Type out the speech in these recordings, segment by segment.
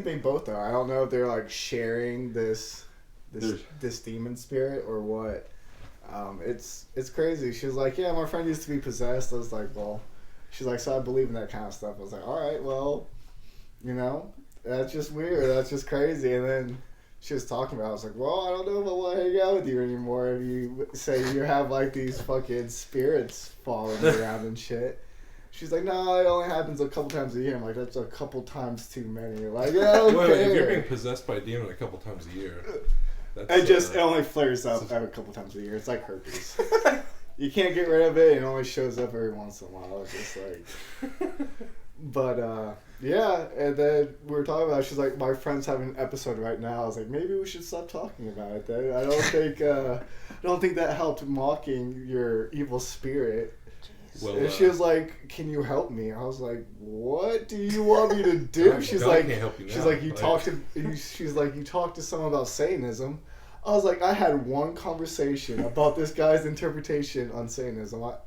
think they both are. I don't know if they're like sharing this demon spirit or what. It's crazy. She was like, yeah, my friend used to be possessed. I was like, well, she's like, so I believe in that kind of stuff. I was like, all right, well, you know, that's just weird. That's just crazy. And then she was talking about it. I was like, well, I don't know if I want to hang out with you anymore if you say you have like these fucking spirits following around and shit. She's like, no, it only happens a couple times a year. I'm like, that's a couple times too many. Like, yeah, okay. Well, if you're being possessed by a demon a couple times a year, it only flares up a couple times a year. It's like herpes. You can't get rid of it. It only shows up every once in a while. It's just like, but yeah. And then we were talking about it. She's like, my friend's having an episode right now. I was like, maybe we should stop talking about it. Then I don't think that helped mocking your evil spirit. Well, and she was like, "Can you help me?" I was like, "What do you want me to do?" She's like, "You talk to someone about Satanism." I was like, "I had one conversation about this guy's interpretation on Satanism. I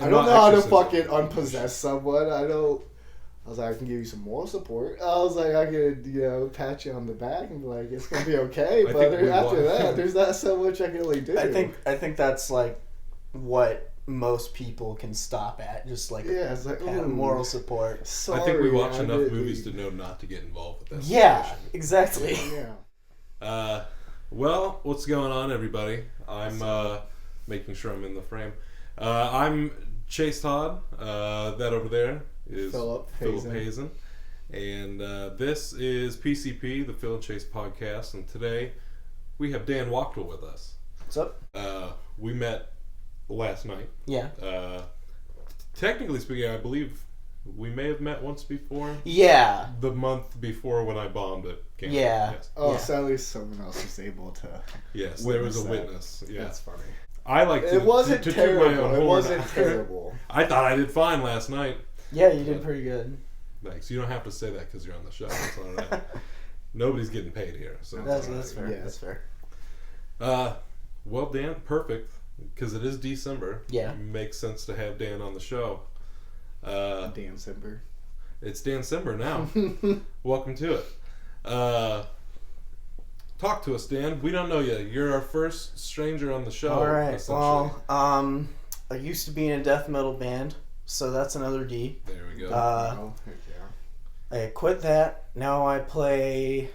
don't know how to fucking unpossess someone. I was like, I can give you some moral support. I was like, I could, pat you on the back and be like, it's gonna be okay. But after that, there's not so much I can really do. I think that's like what most people can stop at, just like, it's like moral support. Sorry, I think we watch enough movies to know not to get involved with that. Yeah, exactly. Yeah. Well, what's going on, everybody? I'm making sure I'm in the frame. I'm Chase Todd. That over there is Phillip Hazen. And this is PCP, the Phil and Chase podcast. And today we have Dan Wachtel with us. What's up? We met last night. Yeah. Technically speaking, I believe we may have met once before. Yeah. The month before when I bombed at camp. Yeah. Yes. Oh, yeah. So at least someone else was able to. Yes, there was a witness. Yeah. That's funny. I like to. It wasn't to terrible. my own It horn. wasn't terrible. I thought I did fine last night. Yeah, you did pretty good. Thanks. You don't have to say that because you're on the show. That's all right. Nobody's getting paid here, so that's right. fair. Yeah. That's fair. Well, Dan, perfect. Because it is D-Cember. Yeah. It makes sense to have Dan on the show. Dancember. It's Dancember now. Welcome to it. Talk to us, Dan. We don't know you. You're our first stranger on the show. All right. Well, I used to be in a death metal band, so that's another D. There we go. Heck yeah. I quit that. Now I play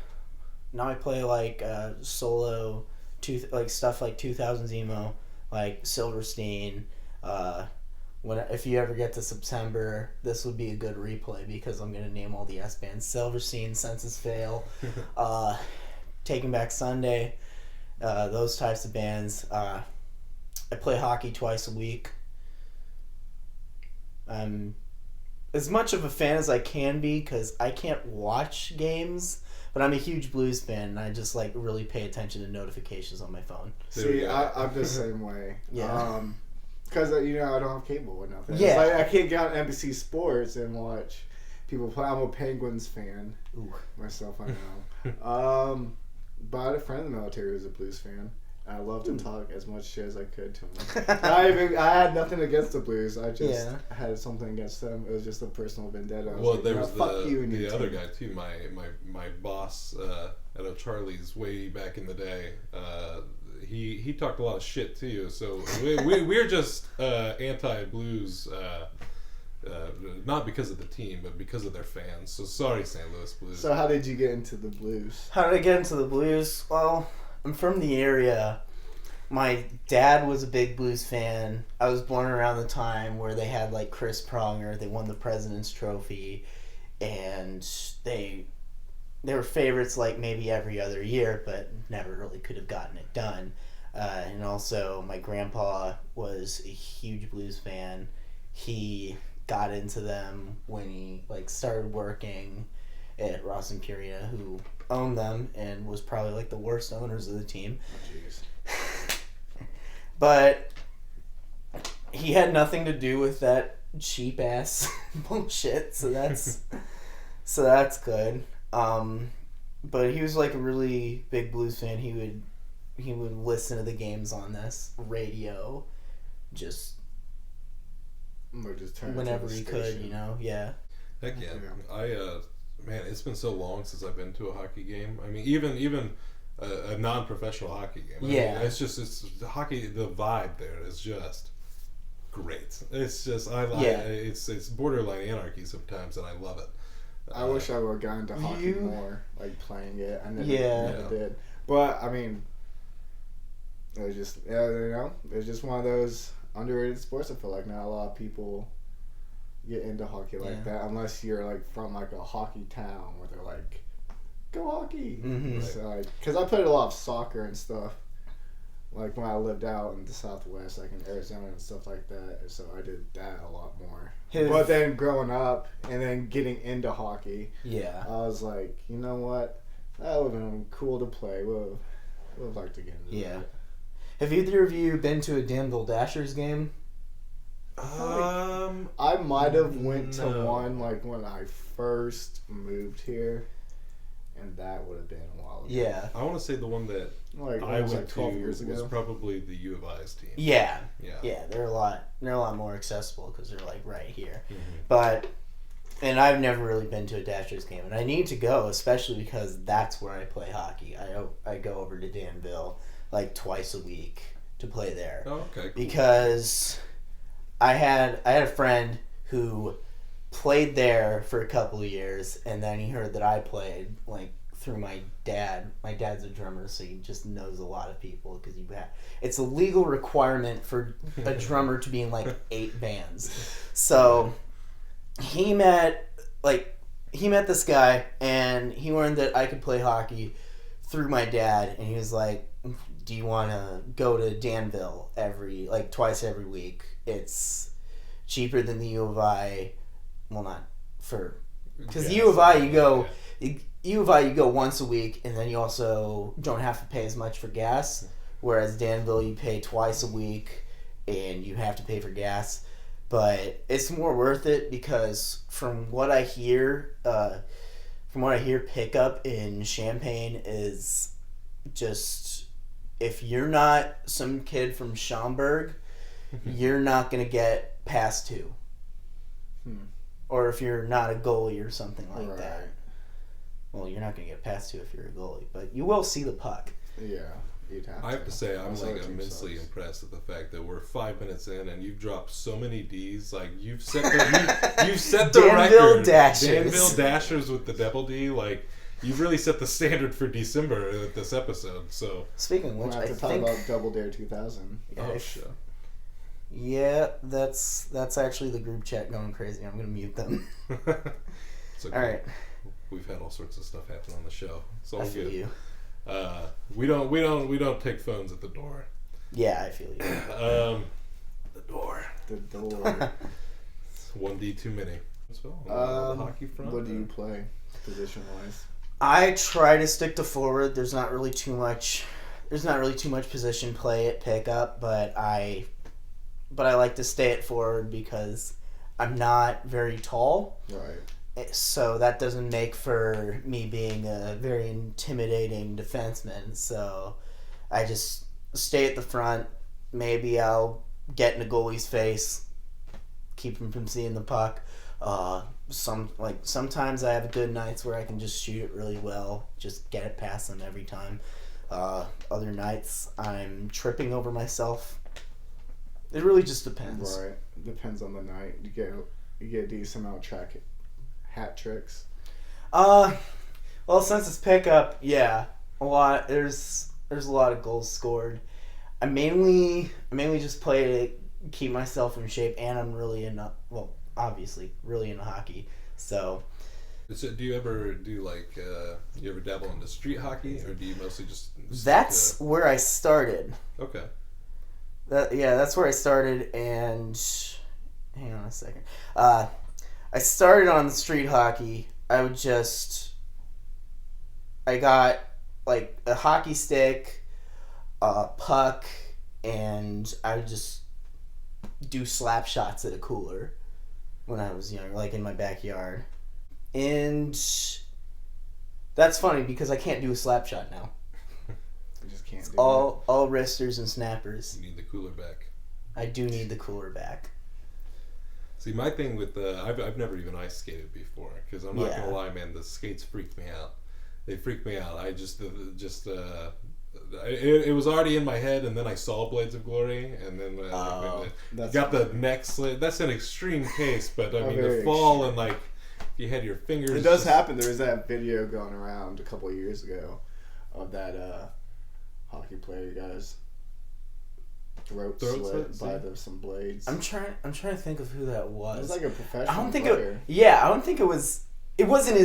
like solo, stuff like 2000s emo, like Silverstein. If you ever get to September, this would be a good replay because I'm gonna name all the S bands: Silverstein, Senses Fail, Taking Back Sunday, those types of bands. I play hockey twice a week. I'm as much of a fan as I can be because I can't watch games, but I'm a huge blues fan and I just like really pay attention to notifications on my phone. See, I'm the same way. Yeah. Because, I don't have cable or nothing. Yeah. It's like I can't get on NBC Sports and watch people play. I'm a Penguins fan. Ooh. Myself, I know. But I had a friend in the military who was a blues fan. I loved to talk as much shit as I could to him. I had nothing against the blues. I just had something against them. It was just a personal vendetta. There was the other guy too. My boss at O'Charlie's way back in the day. He talked a lot of shit to you. So we're just anti-blues. Not because of the team, but because of their fans. So sorry, St. Louis Blues. So how did you get into the blues? How did I get into the blues? Well, I'm from the area. My dad was a big blues fan. I was born around the time where they had like Chris Pronger. They won the President's Trophy, and they were favorites like maybe every other year, but never really could have gotten it done. And also, my grandpa was a huge blues fan. He got into them when he started working at Ross and Purina, who owned them and was probably like the worst owners of the team. Oh, jeez. But he had nothing to do with that cheap ass bullshit, so that's good. But he was like a really big blues fan. He would listen to the games on this radio, just whenever he could, yeah. Heck yeah. man, it's been so long since I've been to a hockey game. I mean, even a non-professional hockey game. I mean, it's hockey. The vibe there is just great. It's just it's borderline anarchy sometimes, and I love it. I wish I would have gotten into hockey more, like playing it. I never did. But I mean, it was just it's just one of those underrated sports. I feel like not a lot of people get into hockey like that unless you're like from like a hockey town where they're like, go hockey. Mm-hmm. So like, because I played a lot of soccer and stuff. Like when I lived out in the Southwest, like in Arizona and stuff like that, so I did that a lot more. But then growing up and then getting into hockey, I was like, you know what, that would have been cool to play. Would have liked to get into that. Have either of you been to a Danville Dashers game? I might have went to one like when I first moved here. And that would have been a while ago. Yeah. I want to say the one that I went 12 years ago was probably the U of I's team. Yeah. They're a lot more accessible because they're like right here. Mm-hmm. And I've never really been to a Dashers game, and I need to go, especially because that's where I play hockey. I go over to Danville like twice a week to play there. Oh, okay. Cool. Because I had a friend who played there for a couple of years, and then he heard that I played like through my dad. My dad's a drummer, so he just knows a lot of people because it's a legal requirement for a drummer to be in like 8 bands. So he met this guy, and he learned that I could play hockey through my dad, and he was like, do you want to go to Danville twice every week? It's cheaper than the U of I. Well, not for, because U of I you go once a week, and then you also don't have to pay as much for gas. Whereas Danville, you pay twice a week, and you have to pay for gas. But it's more worth it because from what I hear, pickup in Champaign is just, if you're not some kid from Schaumburg, you're not gonna get past 2. Or if you're not a goalie or something like that. Well, you're not going to get past 2 if you're a goalie, but you will see the puck. Yeah, you'd have to. I have to say, I'm like immensely impressed at the fact that we're 5 minutes in and you've dropped so many D's. Like you've set the Danville record. Dashers. Danville Dashers with the double D. Like you've really set the standard for D-Cember at this episode. So speaking of which, I have to talk about Double Dare 2000. Oh shit. Yeah, that's actually the group chat going crazy. I'm gonna mute them. It's okay. All right. We've had all sorts of stuff happen on the show. It's all I feel good. you. We don't take phones at the door. Yeah, I feel you. The door. The door. 1D too many. So, hockey front. What do you play, position wise? I try to stick to forward. There's not really too much position play at pickup, but I like to stay at forward because I'm not very tall. Right. So that doesn't make for me being a very intimidating defenseman. So I just stay at the front. Maybe I'll get in a goalie's face, keep him from seeing the puck. Sometimes I have good nights where I can just shoot it really well, just get it past them every time. Other nights I'm tripping over myself. It really just depends. Right. Depends on the night. You get a decent amount of hat tricks. Well, since it's pickup, yeah, a lot. There's a lot of goals scored. I mainly just play to keep myself in shape, and I'm really obviously really into hockey. So do you ever do you ever dabble into street hockey, or do you mostly just? That's where I started. Okay. That's where I started, and hang on a second. I started on the street hockey. I got like a hockey stick, a puck, and I would just do slap shots at a cooler when I was younger, like in my backyard. And that's funny because I can't do a slap shot now. You just can't do all wristers and snappers. You need the cooler back. I do need the cooler back. See, my thing with I've never even ice skated before because I'm not Yeah. gonna lie, man. The skates freaked me out. They freaked me out. I just it was already in my head, and then I saw Blades of Glory, and then got the neck slit. That's an extreme case, but I mean the fall and like if you had your fingers. It does happen. There was that video going around a couple of years ago of that hockey player guy's throat slit by some blades. I'm trying to think of who that was. It was like a professional I don't think player. I don't think it was. It wasn't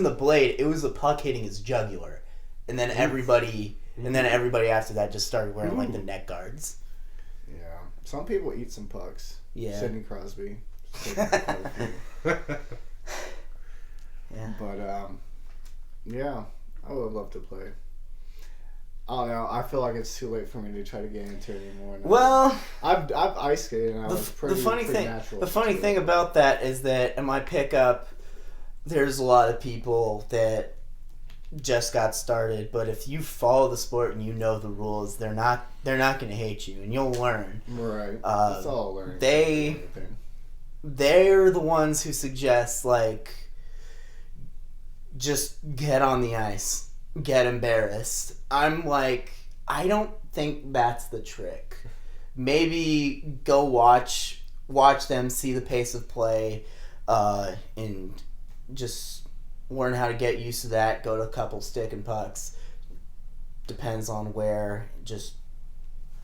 the blade. It was the puck hitting his jugular, and then everybody after that just started wearing like the neck guards. Yeah, some people eat some pucks. Yeah, Sidney Crosby. Yeah. But yeah, I would love to play. I don't know. I feel like it's too late for me to try to get into it anymore. Now. Well, I've ice skated and I was pretty natural. The funny thing about that is that in my pickup, there's a lot of people that just got started, but if you follow the sport and you know the rules, they're not going to hate you, and you'll learn. Right. It's all learning. They're the ones who suggest like just get on the ice, get embarrassed. I'm like, I don't think that's the trick. Maybe go watch them, see the pace of play, and just learn how to get used to that. Go to a couple stick and pucks. Depends on where. Just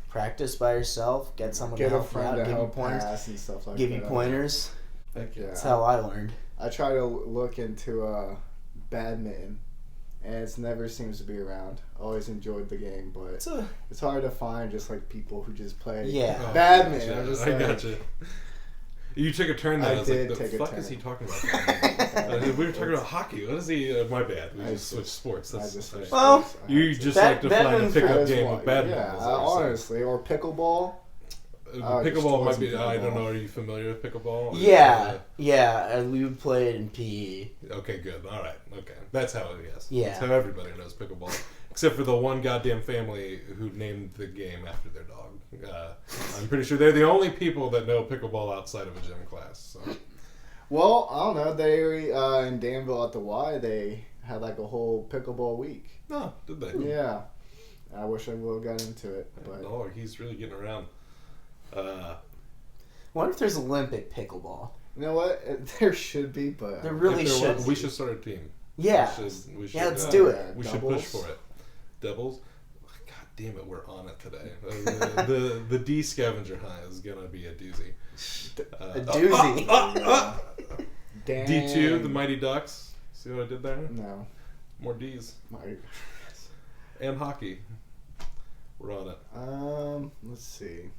practice by yourself. Get someone to help you out. Give you pointers. And stuff like give that. you pointers. Heck yeah. That's how I learned. I try to look into badminton, and it never seems to be around. Always enjoyed the game, but it's hard to find just like people who just play badminton. I gotcha. You took a turn there. I was like, the fuck turn. Is he talking about? We were talking about hockey. What is he? My bad. We just switched sports. You just like to find a pickup game of badminton. Yeah, honestly. Or pickleball. Pickleball might be. Pickleball. I don't know. Are you familiar with pickleball? Yeah. We would play it in PE. Okay, good. All right. Okay, that's how it is. Yeah. That's how everybody knows pickleball, except for the one goddamn family who named the game after their dog. I'm pretty sure they're the only people that know pickleball outside of a gym class. So. Well, I don't know. They in Danville at the Y, they had like a whole pickleball week. Oh, did they? Yeah. I wish I would have got into it. But no, he's really getting around. What if there's Olympic pickleball? You know what? There should be, but there really should. We should start a team. Yeah. We should, yeah, let's do it. We should push for it. Doubles. God damn it, we're on it today. The D-Scavenger Hunt is gonna be a doozy. A doozy. D2, the Mighty Ducks. See what I did there? No. More D's. Mighty. And hockey. We're on it. Let's see.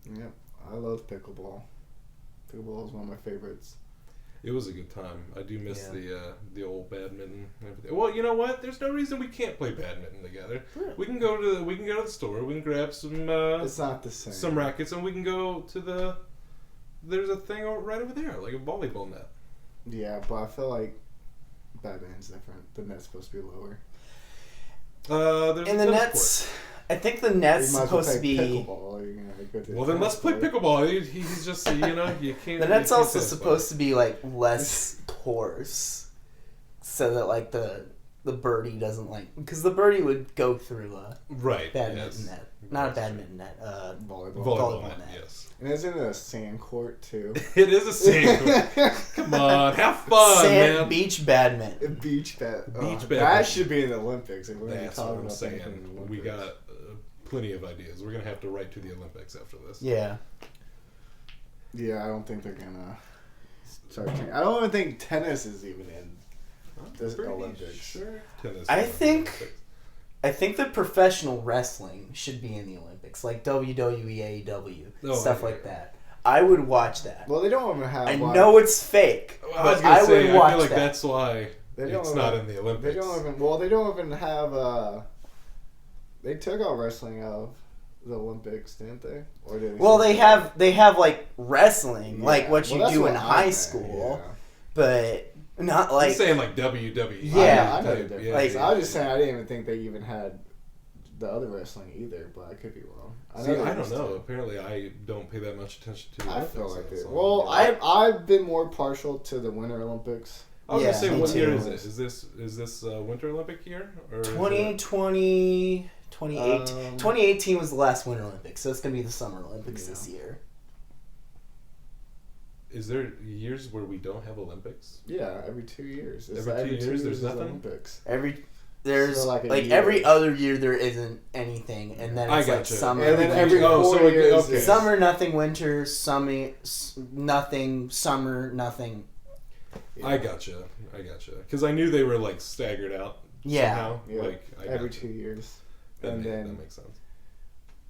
Yep, I love pickleball. Pickleball is one of my favorites. It was a good time. I do miss the old badminton and everything. Well, you know what? There's no reason we can't play badminton together. Really? We can go to the store. We can grab some. It's not the same. Some rackets, and we can go to the. There's a thing right over there, like a volleyball net. Yeah, but I feel like badminton's different. The net's supposed to be lower. And the net's. I think the net's supposed to be. Well, then let's play pickleball. He's just, you can't. The net's also supposed to be like less coarse, so that like the birdie doesn't because the birdie would go through a badminton net, not a badminton net, volleyball net. Yes. And isn't it a sand court too? It is a sand court. Come on, have fun, man. Beach badminton. Beach badminton. That That should be in the Olympics. If we're That's what I'm saying. Olympics. We got plenty of ideas. We're gonna have to write to the Olympics after this. Yeah. Yeah, I don't think they're gonna start. I don't even think tennis is even in the Olympics. Sure. Tennis. I think that professional wrestling should be in the Olympics, like WWE, AEW, stuff like that. I would watch that. Well, they don't even have. I know it's fake, but I would watch I feel like that. that's why it's not in the Olympics. They don't even have. They took out wrestling out of the Olympics, didn't they? Or did they have like wrestling, like what you do in high school, but not like. I'm saying like WWE. Yeah, I know. I was just saying I didn't even think they even had the other wrestling either, but I could be wrong. I don't know. Apparently, I don't pay that much attention to the Olympics. I feel like it. So I've been more partial to the Winter Olympics. I was gonna say, what year is too. it? Is this Winter Olympic year? Or 2020, 2018. 2018 was the last Winter Olympics, so it's going to be the Summer Olympics this year. Is there years where we don't have Olympics? Yeah, every 2 years. Every 2 years, there's nothing? Olympics. There's so every other year there isn't anything, and then it's like summer. And then every 4 years, okay. Summer nothing, winter nothing, summer nothing. Yeah. I gotcha. Because I knew they were like staggered out. Yeah. Somehow. Yeah. Like Every 2 years. That then makes sense.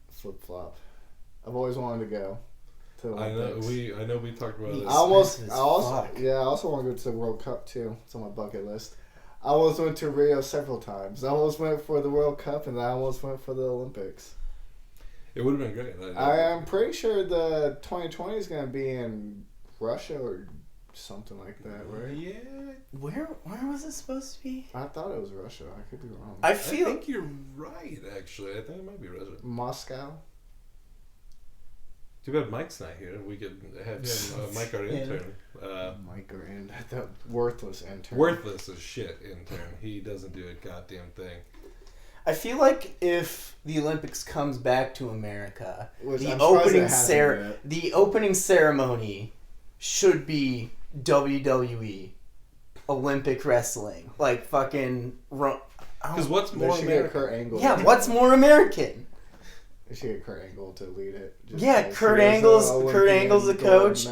Flip flop. I've always wanted to go to the Olympics. I know we talked about this. I also want to go to the World Cup too. It's on my bucket list. I almost went to Rio several times. I almost went for the World Cup, and I almost went for the Olympics. It would have been great. I'm pretty sure the 2020 is going to be in Russia or something like that, right? Yeah. Where was it supposed to be? I thought it was Russia. I could be wrong. I think you're right, actually. I think it might be Russia. Moscow? Too bad Mike's not here. We could have him, Mike, our intern. Mike, our intern. That worthless intern. Worthless as shit intern. He doesn't do a goddamn thing. I feel like if the Olympics comes back to America, Which the I'm the opening ceremony should be WWE Olympic wrestling, like fucking. Because what's more American? Kurt Angle. Yeah, what's more American? They should get Kurt Angle to lead it. Yeah, Kurt Angle's the coach.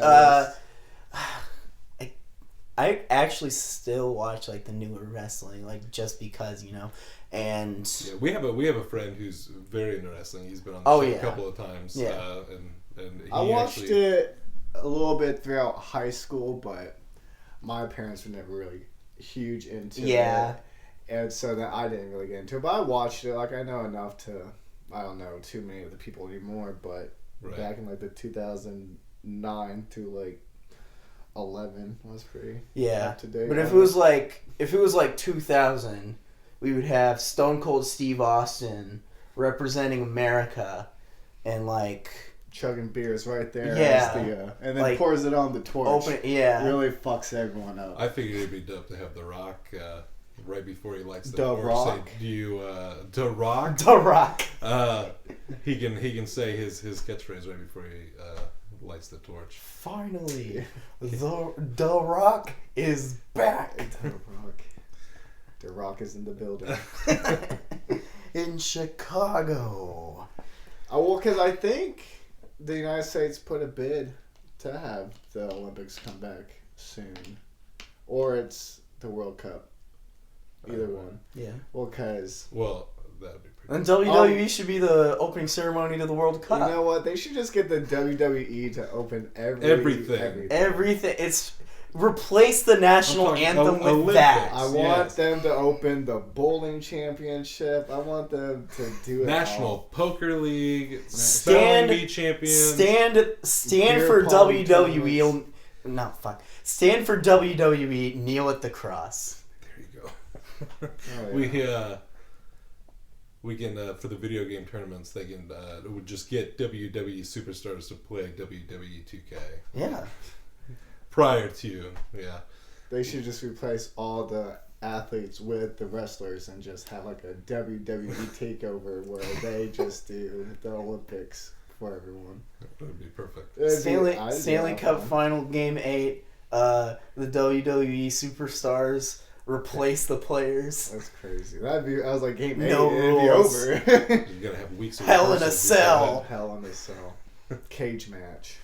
I actually still watch like the newer wrestling, like just because, you know, and yeah, we have a friend who's very into wrestling. He's been on the show a couple of times. Yeah. And he I watched it a little bit throughout high school, but my parents were never really huge into it. And so that I didn't really get into it. But I watched it. Like, I know enough to, I don't know too many of the people anymore, but back in like the 2009 to like 11 was pretty up to date. But if it was like 2000, we would have Stone Cold Steve Austin representing America and like chugging beers right there. Yeah. And then like, pours it on the torch. Really fucks everyone up. I figured it'd be dope to have The Rock right before he lights the torch. Rock. Say, do you The Rock? The Rock. He can say his catchphrase right before he lights the torch. Finally, the Rock is back. The Rock is in the building. In Chicago. Well, because I think the United States put a bid to have the Olympics come back soon. Or it's the World Cup. Either one. Yeah. Well, because... Well, that'd be pretty And WWE should be the opening ceremony to the World Cup. You know what? They should just get the WWE to open everything. Everything. It's... Replace the national anthem with Olympics. that. I want them to open the bowling championship. I want them to do it National Poker League. Stand Spelling Bee champions. Stand for WWE. No, fuck. Stand for WWE. Kneel at the cross. There you go. We can for the video game tournaments. They can would just get WWE superstars to play WWE 2K. Yeah. Prior to, They should just replace all the athletes with the wrestlers and just have like a WWE takeover where they just do the Olympics for everyone. That would be perfect. Stanley Cup Final Game 8. The WWE superstars replace the players. That's crazy. That'd be. I was like, game 8. No It'd be rules. over. You're gonna have weeks of Hell in a rehearsals cell. Hell in a cell. Cage match.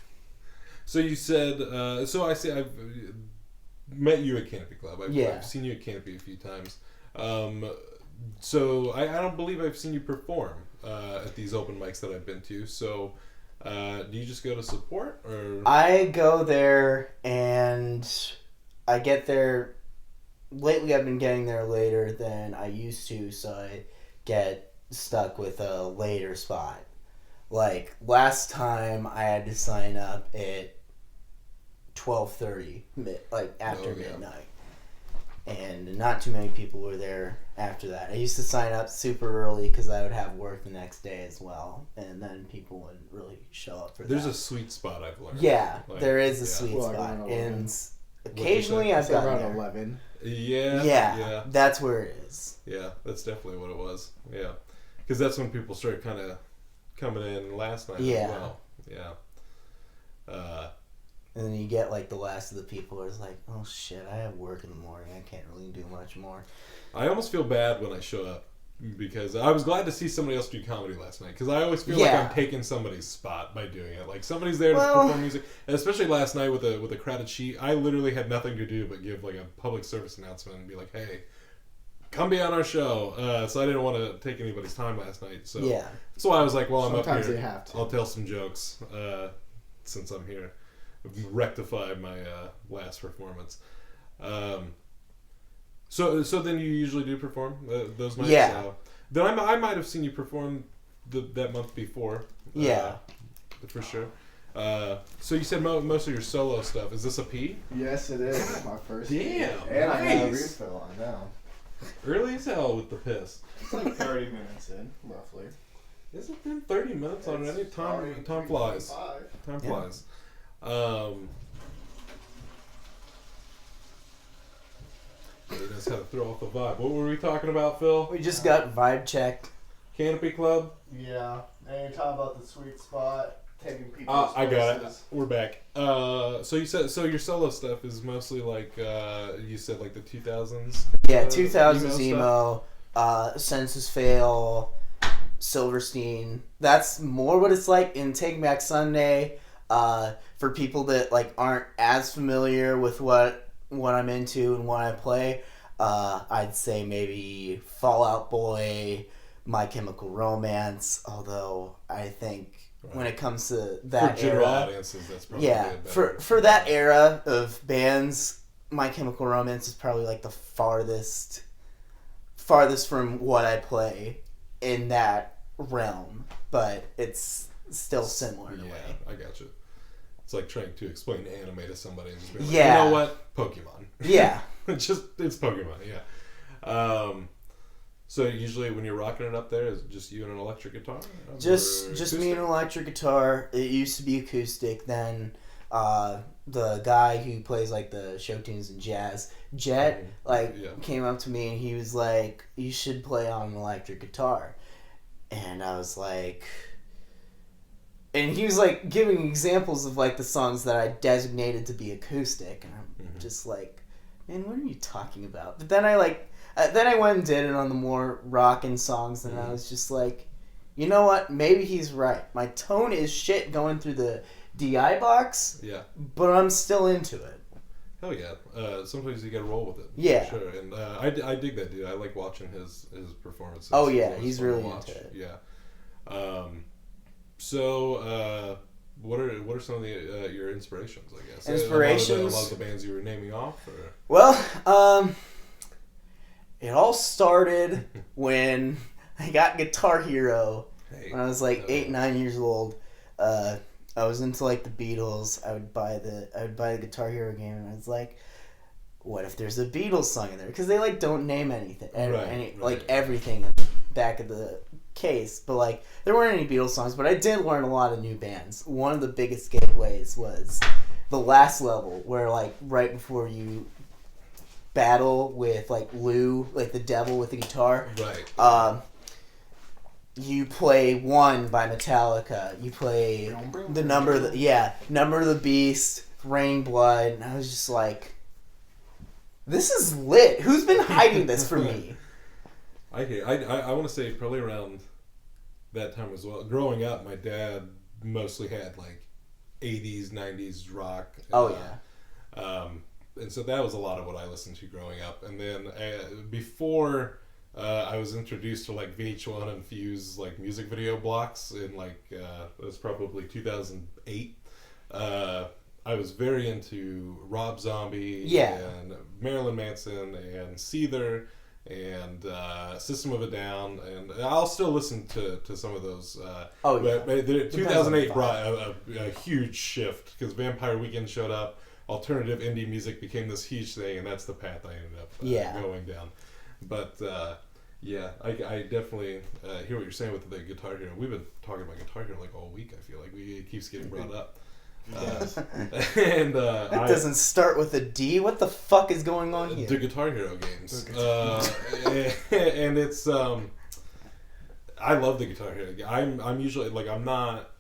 So you said, so I say I've met you at Canopy Club. I've seen you at Canopy a few times. So I don't believe I've seen you perform at these open mics that I've been to. So do you just go to support? Or I go there and I get there. Lately I've been getting there later than I used to, so I get stuck with a later spot. Like, last time I had to sign up at 12:30, like after midnight. and not too many people were there after that. I used to sign up super early because I would have work the next day as well, and then people would really show up for that. There's a sweet spot I've learned. Yeah, like, there is a sweet spot, and occasionally I've gotten around there. 11. Yeah, that's where it is. Yeah, that's definitely what it was. Yeah, because that's when people started kind of coming in last night as well. Yeah. And then you get like the last of the people who's like, oh shit, I have work in the morning. I can't really do much more. I almost feel bad when I show up because I was glad to see somebody else do comedy last night because I always feel like I'm taking somebody's spot by doing it. Like somebody's there to perform music, and especially last night with a crowded sheet. I literally had nothing to do but give like a public service announcement and be like, hey, come be on our show. So I didn't want to take anybody's time last night. So that's why I was like, well, I'm up here. You have to. I'll tell some jokes since I'm here. Rectify my last performance. So then you usually do perform those nights? Yeah. Then I might have seen you perform that month before. For sure. So you said most of your solo stuff. Is this a P? Yes, it is. My first. Damn. And nice. I got a refill on now. Early as hell with the piss. It's like 30 minutes in, roughly. Has it been 30 minutes already? Time flies. Time flies. You just had to throw off the vibe. What were we talking about, Phil? We just got vibe checked. Canopy Club? Yeah. And you're talking about the sweet spot, taking people's I got it. places. We're back. So you said your solo stuff is mostly like you said like the 2000s. Yeah, 2000s emo, Census Fail, Silverstein. That's more what it's like in Take Back Sunday. For people that like aren't as familiar with what I'm into and what I play, I'd say maybe Fall Out Boy, My Chemical Romance. Although I think when it comes to that for general era, audiences, that's probably for that era of bands, My Chemical Romance is probably like the farthest from what I play in that realm, but it's still similar in a way. I got you. It's like trying to explain anime to somebody and just be like, you know what? Pokemon. Yeah. It's Pokemon, yeah. So usually when you're rocking it up there, is it just you and an electric guitar? Just me and an electric guitar. It used to be acoustic. Then the guy who plays like the show tunes and jazz, Jet, came up to me and he was like, you should play on an electric guitar. And I was like... And he was like giving examples of like the songs that I designated to be acoustic, and I'm just like, man, what are you talking about? But then I went and did it on the more rockin' songs, and I was just like, you know what? Maybe he's right. My tone is shit going through the DI box, but I'm still into it. Hell yeah! Sometimes you gotta roll with it. Yeah, for sure. And I dig that dude. I like watching his performances. Oh yeah, he's really into it. Yeah. So, what are some of the your inspirations? I guess inspirations. A lot of the bands you were naming off. Or? Well, it all started when I got Guitar Hero when I was like 8-9 years old. I was into like the Beatles. I would buy the Guitar Hero game, and I was like, what if there's a Beatles song in there? Because they like don't name anything, like everything in the back of the case, but like there weren't any Beatles songs, but I did learn a lot of new bands. One of the biggest gateways was the last level, where like right before you battle with like Lou, like the devil with the guitar, you play One by Metallica. You play the Number of the Beast, Raining Blood, and I was just like, this is lit. Who's been hiding this from me? I want to say probably around that time as well. Growing up, my dad mostly had like 80s, 90s rock. And so that was a lot of what I listened to growing up. And then before I was introduced to like VH1 and Fuse like music video blocks in like it was probably 2008. I was very into Rob Zombie and Marilyn Manson and Seether and System of a Down, and I'll still listen to some of those. But 2008 brought a huge shift because Vampire Weekend showed up. alternative indie music became this huge thing, and that's the path I ended up going down. But yeah, I definitely hear what you're saying with the Guitar Hero. We've been talking about Guitar Hero like all week. I feel like it keeps getting brought up. And that doesn't start with a D. What the fuck is going on here? The Guitar Hero games. And it's I love the Guitar Hero. I'm usually like, I'm not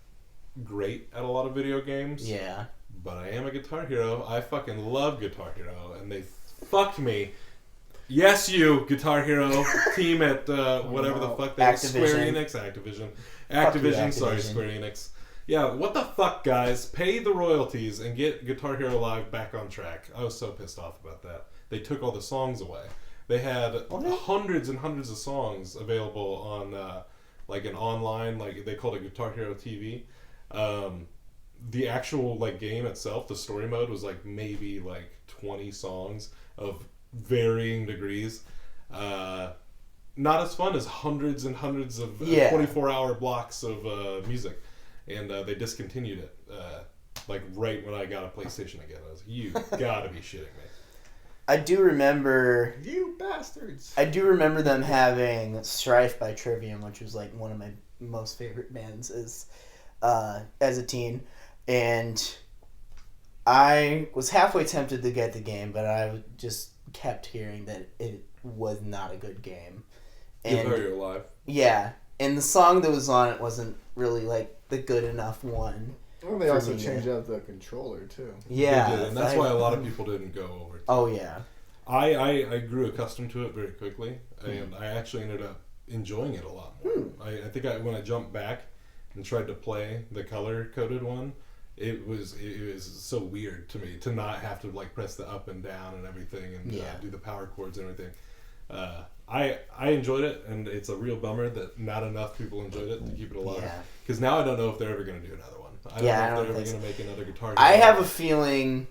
great at a lot of video games. Yeah. But I am a Guitar Hero. I fucking love Guitar Hero, and they fucked me. Yes, you Guitar Hero team at whatever the fuck they are. Square Enix, Activision. Sorry, Square Enix. Yeah, what the fuck, guys? Pay the royalties and get Guitar Hero Live back on track. I was so pissed off about that. They took all the songs away. They had hundreds and hundreds of songs available on like an online, like they called it Guitar Hero TV. The actual like game itself, the story mode, was like maybe like 20 songs of varying degrees. Not as fun as hundreds and hundreds of 24-hour blocks of music. And they discontinued it like right when I got a PlayStation again. I was like, you gotta be shitting me. I do remember... You bastards. I do remember them having Strife by Trivium, which was like one of my most favorite bands as a teen. And I was halfway tempted to get the game, but I just kept hearing that it was not a good game. And Guitar Hero Live. Yeah. And the song that was on it wasn't really like the good enough one. Well, they also changed out the controller too. Yeah, they did, and that's why a lot of people didn't go over to it. Oh yeah. I grew accustomed to it very quickly, and I actually ended up enjoying it a lot more. I think when I jumped back and tried to play the color coded one, it was so weird to me to not have to like press the up and down and everything and do the power chords and everything. I enjoyed it, and it's a real bummer that not enough people enjoyed it to keep it alive. Because now I don't know if they're ever going to do another one. I don't know if they're ever going to make another Guitar Hero. I have a feeling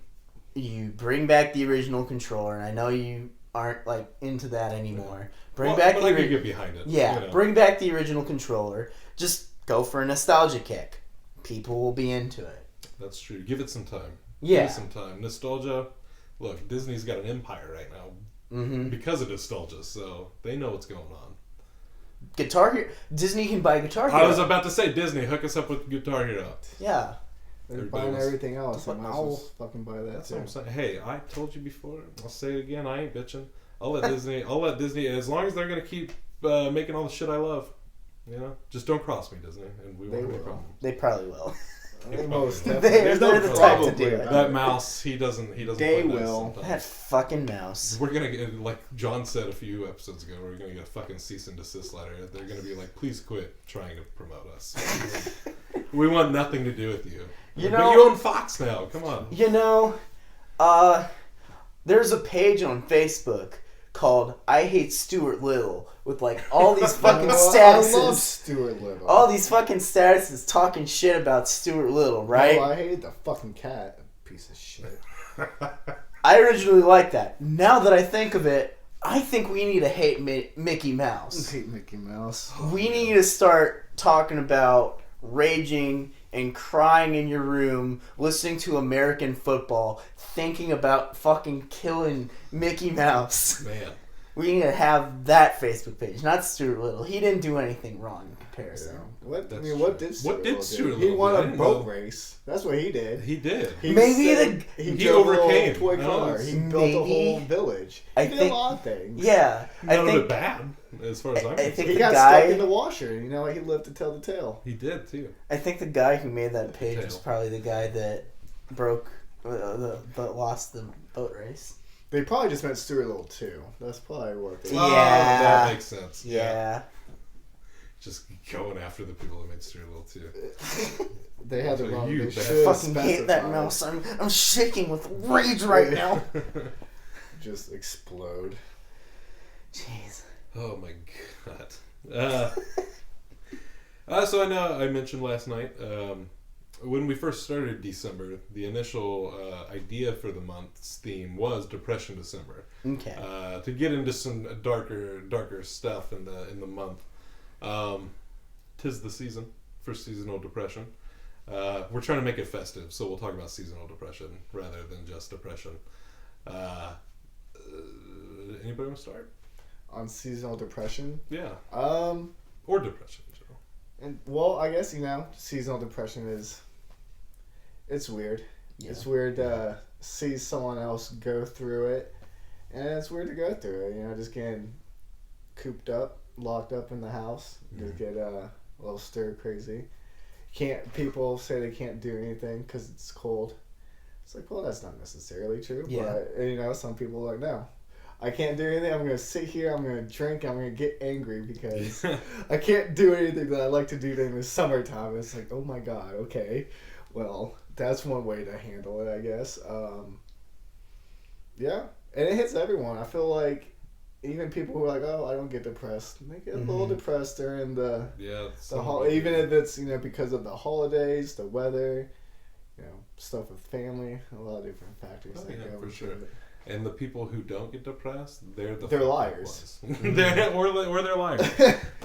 you bring back the original controller, and I know you aren't like into that anymore. But I could get behind it. Yeah, bring back the original controller. Just go for a nostalgia kick. People will be into it. That's true. Give it some time. Yeah. Give it some time. Nostalgia. Look, Disney's got an empire right now. Because of nostalgia, so they know what's going on. Guitar Hero. Disney can buy Guitar Hero. I was about to say, Disney, hook us up with Guitar Hero. Yeah. They're buying everything else. I might as well fucking buy that. That's what I'm saying. Hey, I told you before. I'll say it again. I ain't bitching. I'll let Disney. As long as they're gonna keep making all the shit I love, just don't cross me, Disney, and we won't have any problem. They probably will. There's no the type to do it. That mouse, he doesn't. They will. That fucking mouse. We're gonna get, like John said a few episodes ago, we're gonna get a fucking cease and desist letter. They're gonna be like, please quit trying to promote us. We want nothing to do with you. But you own Fox now. Come on. There's a page on Facebook called I Hate Stuart Little with like all these fucking statuses. I love Stuart Little. All these fucking statuses talking shit about Stuart Little, right? I hated the fucking cat. Piece of shit. I originally liked that. Now that I think of it, I think we need to hate Mickey Mouse. I hate Mickey Mouse. We need to start talking about raging and crying in your room, listening to American football, thinking about fucking killing Mickey Mouse. Man. We need to have that Facebook page, not Stuart Little. He didn't do anything wrong in comparison. Yeah. What did Stuart Little do? He won a boat race. That's what he did. He did. He overcame. A toy car. He built a whole village. He did a lot of things. Yeah. None of it bad, as far as I'm concerned. He got stuck in the washer. He lived to tell the tale. He did, too. I think the guy who made that page was probably the guy that lost the boat race. They probably just meant Stuart Little too. That's probably what they. Yeah, that makes sense. Yeah. Just going after the people that made Stuart Little too. They had the wrong. I fucking hate that mouse. I'm shaking with rage right now. Just explode. Jeez. Oh my god. So I know I mentioned last night. When we first started D-Cember, the initial idea for the month's theme was Depression December. Okay. To get into some darker stuff in the month. 'Tis the season for seasonal depression. We're trying to make it festive, so we'll talk about seasonal depression rather than just depression. Anybody want to start? On seasonal depression? Yeah. Or depression in general. And well, I guess, seasonal depression it's weird. Yeah. It's weird to see someone else go through it, and it's weird to go through it. Just getting cooped up, locked up in the house, just get a little stir crazy. People say they can't do anything because it's cold. It's like, well, that's not necessarily true. Yeah. But some people are like, no, I can't do anything. I'm gonna sit here. I'm gonna drink. I'm gonna get angry because I can't do anything that I like to do during the summertime. It's like, oh my god. Okay, well, that's one way to handle it, I guess. Yeah, and it hits everyone. I feel like even people who are like, oh, I don't get depressed, they get a little depressed during the even if it's because of the holidays, the weather, stuff with family, a lot of different factors. For sure. And the people who don't get depressed, they're liars. or they're liars.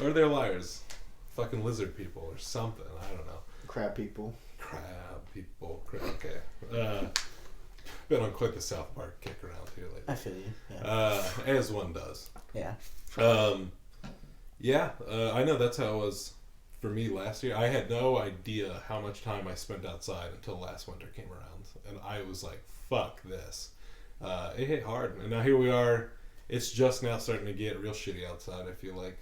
Or they're liars. Fucking lizard people or something. I don't know. Crab people. Okay. Been on quite the South Park kick around here lately. I feel you. Yeah. As one does. Yeah. I know that's how it was for me last year. I had no idea how much time I spent outside until last winter came around. And I was like, fuck this. It hit hard. And now here we are. It's just now starting to get real shitty outside, I feel like.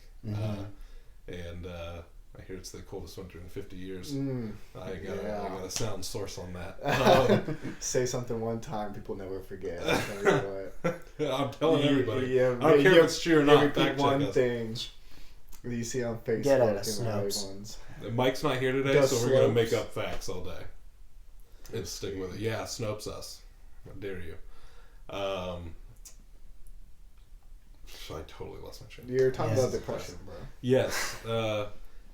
I hear it's the coldest winter in 50 years. I got a sound source on that. Say something one time, people never forget. I'm telling everybody. I don't care if it's true or not. Repeat one thing that you see on Facebook. Get out of Snopes. Mike's not here today, so we're going to make up facts all day. And stick with it. Yeah, Snopes us. How dare you. I totally lost my train. You're talking about depression, bro. Yes.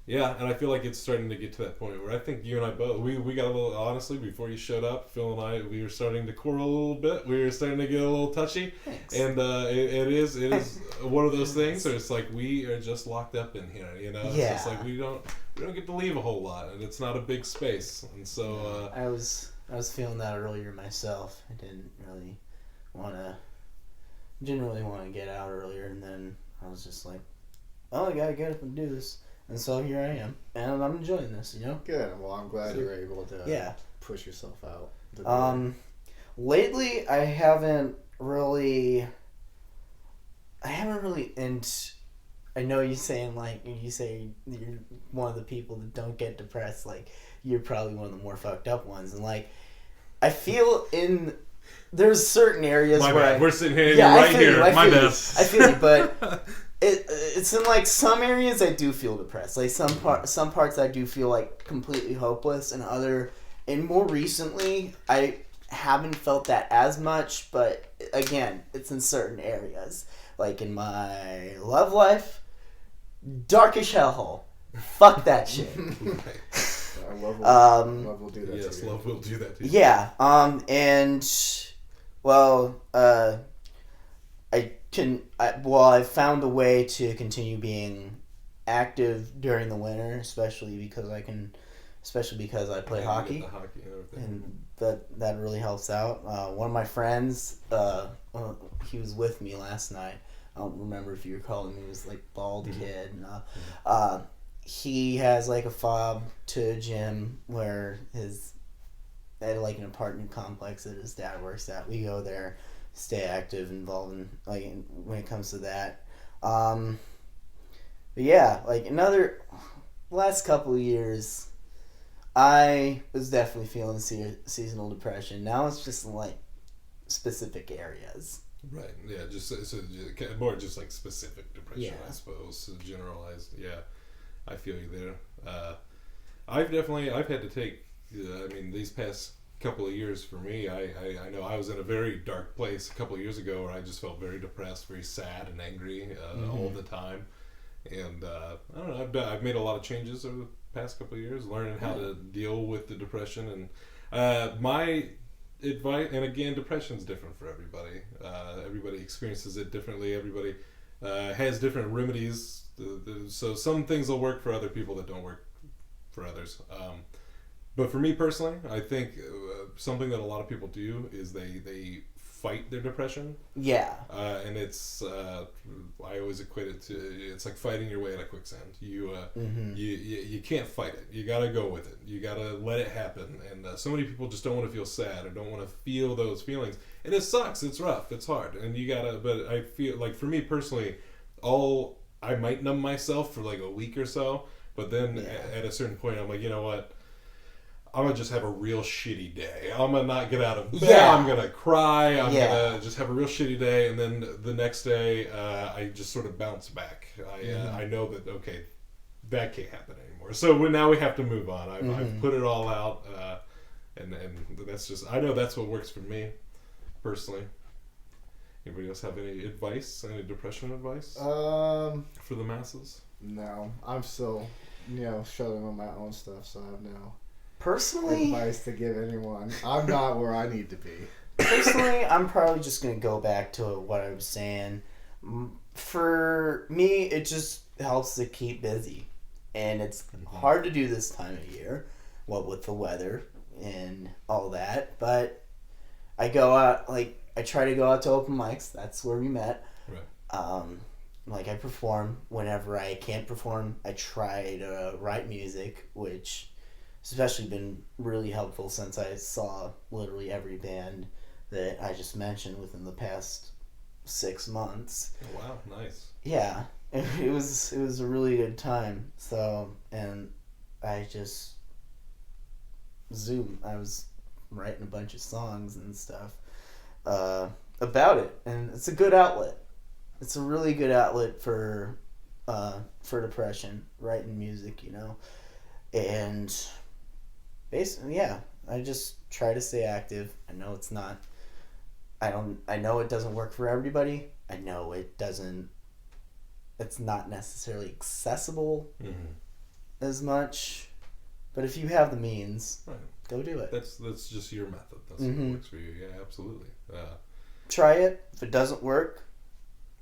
Yeah, and I feel like it's starting to get to that point where I think you and I both, we got a little, honestly, before you showed up, Phil and I, we were starting to quarrel a little bit. We were starting to get a little touchy. Thanks. And it is one of those things where it's like we are just locked up in here, Yeah. It's just like we don't get to leave a whole lot, and it's not a big space. And so I was feeling that earlier myself. I didn't really want to get out earlier, and then I was just like, oh, I gotta get up and do this. And so here I am, and I'm enjoying this, Good. Well, I'm glad you're able to push yourself out. Lately, I haven't really, and I know you say you're one of the people that don't get depressed, like, you're probably one of the more fucked up ones, and, like, I feel there's certain areas where we're sitting here, here. My bad. I feel you, but it's in like some areas I do feel depressed. Like some parts I do feel like completely hopeless, and more recently I haven't felt that as much. But again, it's in certain areas, like in my love life, darkish hellhole. Fuck that shit. Love will do that. Yes, to you. love will do that to you. Yeah. I found a way to continue being active during the winter, especially because I play hockey, and that really helps out. One of my friends, he was with me last night. I don't remember if you were calling me. He was like bald kid. And, he has like a fob to a gym where at like an apartment complex that his dad works at. We go there, stay active, involved in when it comes to that. But yeah, like last couple of years, I was definitely feeling seasonal depression. Now it's just in like specific areas. Right. Yeah. Just more just like specific depression, Yeah. I suppose. So generalized. Yeah. I feel you there. I've had to take. These past couple of years for me, I know I was in a very dark place a couple of years ago where I just felt very depressed, very sad and angry all the time. And I don't know. I've made a lot of changes over the past couple of years, learning how to deal with the depression. And my advice, and again, depression's different for everybody. Everybody experiences it differently. Everybody has different remedies. So some things will work for other people that don't work for others. But for me personally, I think something that a lot of people do is they fight their depression. Yeah. And it's I always equate it to, it's like fighting your way in a quicksand. You can't fight it. You gotta go with it. You gotta let it happen. And so many people just don't want to feel sad or don't want to feel those feelings. And it sucks. It's rough. It's hard. And you gotta. But I feel like for me personally, I might numb myself for like a week or so. But then at a certain point, I'm like, you know what? I'm going to just have a real shitty day. I'm going to not get out of bed. Yeah. I'm going to cry. I'm going to just have a real shitty day. And then the next day, I just sort of bounce back. I know that, okay, that can't happen anymore. So now we have to move on. I've put it all out. And that's just, I know that's what works for me, personally. Anybody else have any advice? Any depression advice? For the masses? No. I'm still, struggling with my own stuff, so I have no... Personally, advice to give anyone. I'm not where I need to be. Personally, I'm probably just going to go back to what I was saying. For me, it just helps to keep busy. And it's hard to do this time of year, what with the weather and all that. But I go out, I try to go out to open mics. That's where we met. Right. I perform. Whenever I can't perform, I try to write music, which... especially been really helpful since I saw literally every band that I just mentioned within the past 6 months. Oh, wow, nice. Yeah, it was a really good time. So, and I just I was writing a bunch of songs and stuff about it, and it's a good outlet. It's a really good outlet for depression, writing music, and. Basically, yeah. I just try to stay active. I know it's not... I know it doesn't work for everybody. I know it doesn't... It's not necessarily accessible as much. But if you have the means, go do it. That's just your method. That's what works for you. Yeah, absolutely. Try it. If it doesn't work,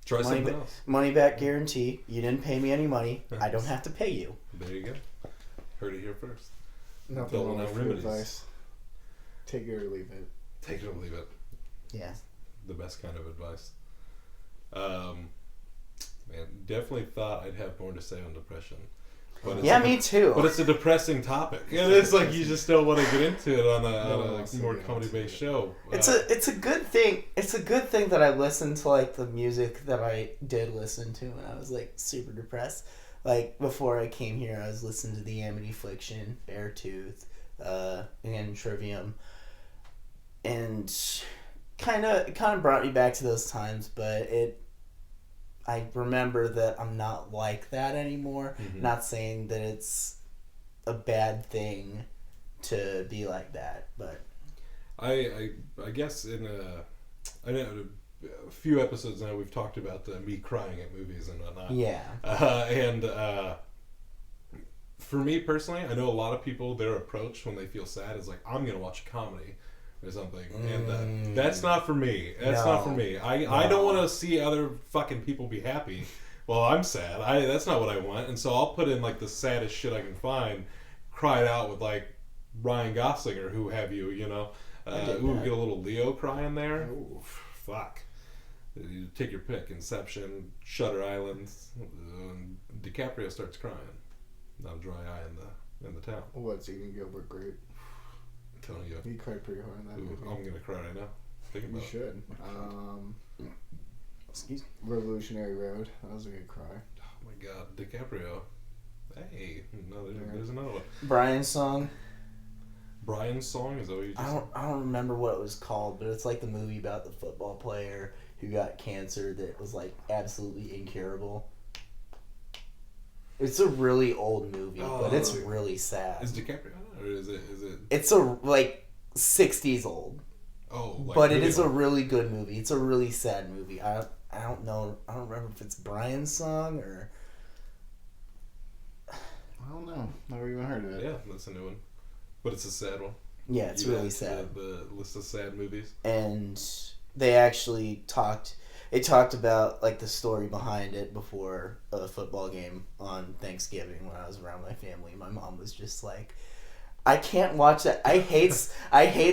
try something else. Money back guarantee. You didn't pay me any money. I don't have to pay you. There you go. Heard it here first. Nothing wrong with advice. Take it or leave it. Take it or leave it. Yeah. The best kind of advice. Man, definitely thought I'd have more to say on depression. But me too. But it's a depressing topic. And it's like you just don't want to get into it on a more comedy-based show. It's a good thing. It's a good thing that I listened to the music that I did listen to when I was super depressed. Before I came here, I was listening to the Amity Affliction, Beartooth, and Trivium, and kind of brought me back to those times. But I remember that I'm not like that anymore. Not saying that it's a bad thing to be like that, but I guess I know. A few episodes now we've talked about me crying at movies and whatnot. Yeah. And for me personally, I know a lot of people, their approach when they feel sad is I'm going to watch a comedy or something. And that's not for me. Not for me. I don't want to see other fucking people be happy while I'm sad. That's not what I want. And so I'll put in the saddest shit I can find, cry it out with Ryan Gosling or who have you, get a little Leo cry in there. Ooh, fuck. You take your pick. Inception, Shutter Island. DiCaprio starts crying. Not a dry eye in the town. What's Eating Gilbert Grape? I'm telling you. He cried pretty hard in that movie. I'm gonna cry right now. Think about it. You should. Excuse me. Revolutionary Road. That was a good cry. Oh my God, DiCaprio. Hey, no, there's another one. Brian's Song. Brian's Song? Is that what you just said? I don't remember what it was called, but it's the movie about the football player who got cancer that was absolutely incurable. It's a really old movie, but it's really sad. Is DiCaprio or is it? It's a 60s old. Oh, but it is a really good movie. It's a really sad movie. I don't know. I don't remember if it's Brian's Song or. I don't know. Never even heard of it. Yeah, that's a new one. But it's a sad one. Yeah, it's really sad. The list of sad movies. And they actually talked about the story behind it before a football game on Thanksgiving when I was around my family. My mom was just I can't watch that. I hate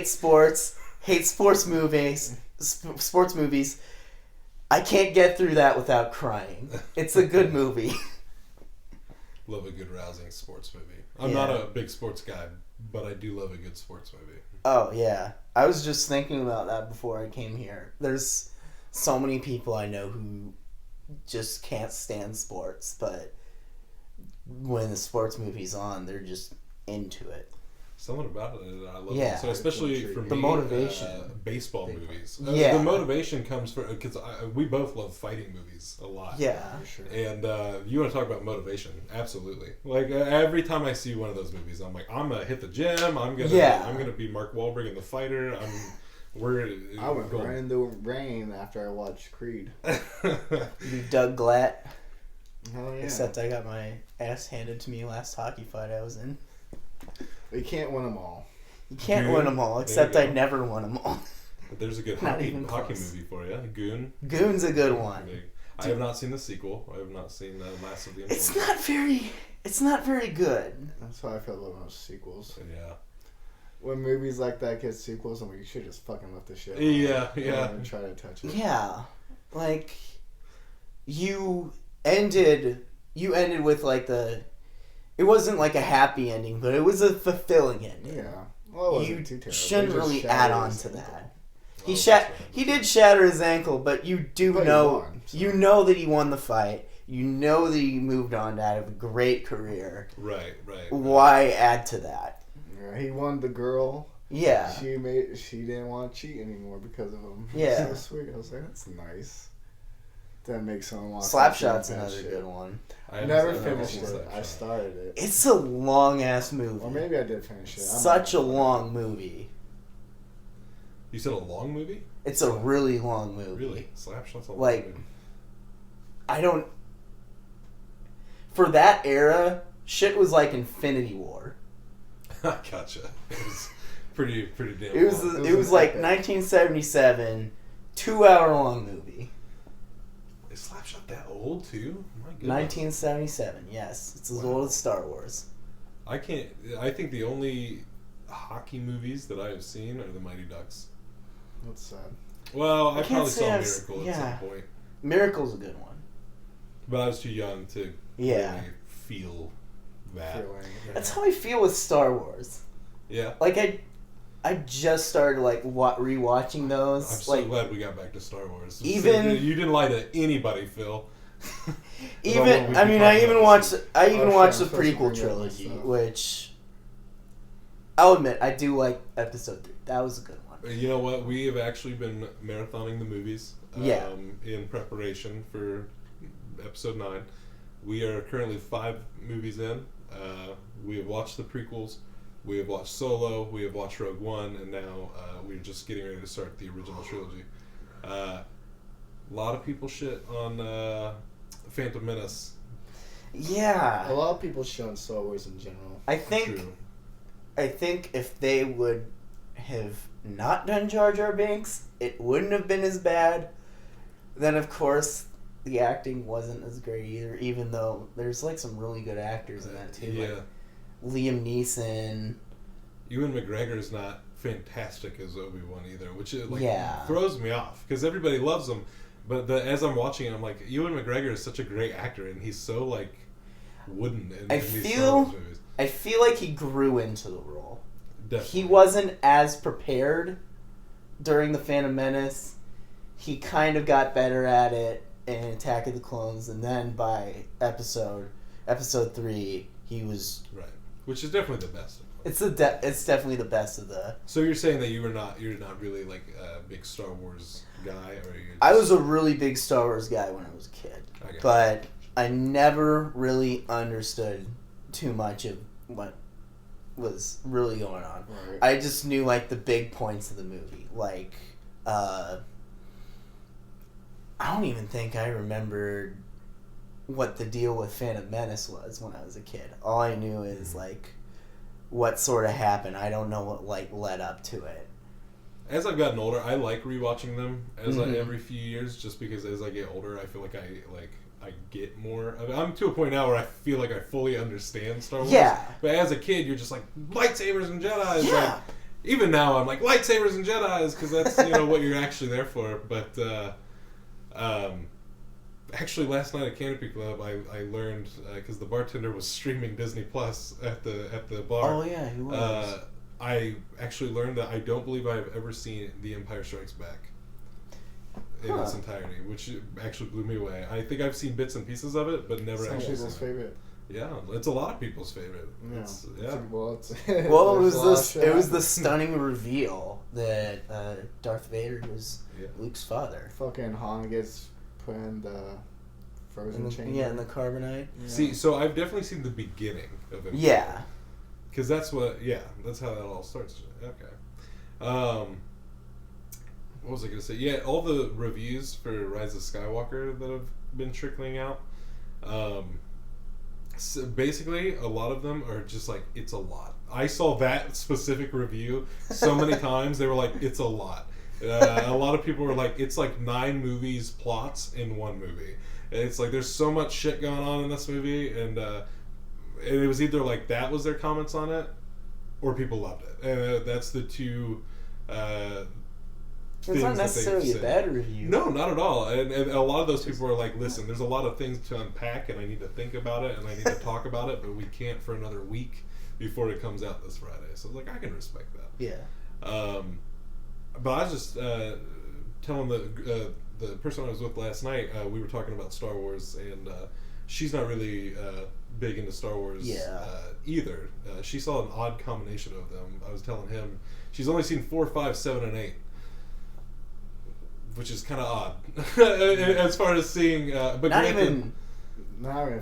sports. Hate sports movies. Sports movies. I can't get through that without crying. It's a good movie. Love a good rousing sports movie. I'm not a big sports guy, but I do love a good sports movie. Oh yeah, I was just thinking about that before I came here. There's so many people I know who just can't stand sports, but when the sports movie's on, they're just into it. Something about it I love. Yeah. So especially for the me, motivation. Baseball movies. Yeah. The motivation comes from because we both love fighting movies a lot. Yeah. For sure. And you want to talk about motivation? Absolutely. Like every time I see one of those movies, I'm like, I'm gonna hit the gym. I'm gonna be Mark Wahlberg in The Fighter. I went right in the rain after I watched Creed. You Doug Glatt. Hell yeah. Except I got my ass handed to me last hockey fight I was in. You can't win them all. You can't win them all, except I never won them all. But there's a good Not hockey even close. movie for you, Goon. Goon's a good one. I have not seen the sequel. I have not seen Last of the It's Influence. It's not very good. That's how I feel about most sequels. Yeah. When movies like that get sequels, I'm like, you should just fucking left the shit. Yeah. Don't even try to touch it. Yeah, like you ended with like it wasn't like a happy ending, but it was a fulfilling ending. Yeah. Well, it wasn't too terrible. Shouldn't really add on to that. He did shatter his ankle, but you know that he won the fight. You know that he moved on to have a great career. Right. Why add to that? Yeah, he won the girl. Yeah. She didn't want to cheat anymore because of him. Yeah. So sweet. I was like, that's nice. That makes someone want Slapshot's another good one. I never finished it. I started it. It's a long ass movie. Or maybe I did finish it. Such a long movie. You said a long movie? It's a really long movie. Really? Slapshot's a long movie. I don't. For that era, shit was like Infinity War. Gotcha. It was pretty damn. It was like 1977, 2-hour long movie. Is Slapshot that old too? My goodness. 1977. Yes, it's as old as Star Wars. I think the only hockey movies that I have seen are the Mighty Ducks. That's sad. Well, I probably say saw I've Miracle at some point. Miracle's a good one. But I was too young to really feel that. That's how I feel with Star Wars. Yeah. Like I just started like rewatching those. I'm so glad we got back to Star Wars. Even you didn't lie to anybody, Phil. I even watched the prequel trilogy, which I'll admit I do like episode 3. That was a good one. You know what? We have actually been marathoning the movies. In preparation for episode 9. We are currently 5 movies in. We have watched the prequels. We have watched Solo. We have watched Rogue One, and now we're just getting ready to start the original trilogy. A lot of people shit on Phantom Menace. Yeah. A lot of people shit on Star Wars in general. I think if they would have not done Jar Jar Binks, it wouldn't have been as bad. Then, of course, the acting wasn't as great either, even though there's like some really good actors in that too. Yeah. Like Liam Neeson. Ewan McGregor is not fantastic as Obi-Wan either, which throws me off because everybody loves him. But as I'm watching it, I'm like, Ewan McGregor is such a great actor, and he's so like wooden in these Star Wars movies. I feel like he grew into the role. Definitely. He wasn't as prepared during the Phantom Menace. He kind of got better at it in Attack of the Clones, and then by episode 3, he was right, which is definitely the best. It's definitely the best of the. So you're saying that you're not really like a big Star Wars guy, or you're just... I was a really big Star Wars guy when I was a kid, but I never really understood too much of what was really going on. Right. I just knew like the big points of the movie, like. I don't even think I remembered what the deal with Phantom Menace was when I was a kid. All I knew is like what sort of happened. I don't know what like led up to it. As I've gotten older, I like rewatching them every few years, just because as I get older, I feel like I get more of it. I'm to a point now where I feel like I fully understand Star Wars. Yeah. But as a kid, you're just like, lightsabers and Jedis. Yeah. Like, even now, I'm like, lightsabers and Jedis, because that's, what you're actually there for. But, actually, last night at Canopy Club, I learned, because the bartender was streaming Disney Plus at the bar. Oh, yeah, he was. I actually learned that I don't believe I have ever seen The Empire Strikes Back in its entirety, which actually blew me away. I think I've seen bits and pieces of it, but never Some actually people's seen it. favorite. Yeah, it's a lot of people's favorite. Yeah. Well, it was the stunning reveal that Darth Vader was Luke's father. Fucking Han gets put in the frozen chamber. Yeah, in the carbonite. Yeah. See, so I've definitely seen the beginning of it. Yeah. Because that's how that all starts. Okay. What was I going to say? Yeah, all the reviews for Rise of Skywalker that have been trickling out, so basically, a lot of them are just like, it's a lot. I saw that specific review so many times, they were like, it's a lot. A lot of people were like, it's like 9 movies plots in one movie. And it's like, there's so much shit going on in this movie, and it was either like that was their comments on it, or people loved it. And that's the two it's not necessarily a bad review. No, not at all. And a lot of those people are like, listen, there's a lot of things to unpack, and I need to think about it, and I need to talk about it, but we can't for another week before it comes out this Friday. So like, I can respect that. Yeah. But I was just telling the person I was with last night, we were talking about Star Wars, and she's not really big into Star Wars either. She saw an odd combination of them. I was telling him she's only seen 4, 5, 7, and 8. Which is kind of odd, as far as seeing. But not even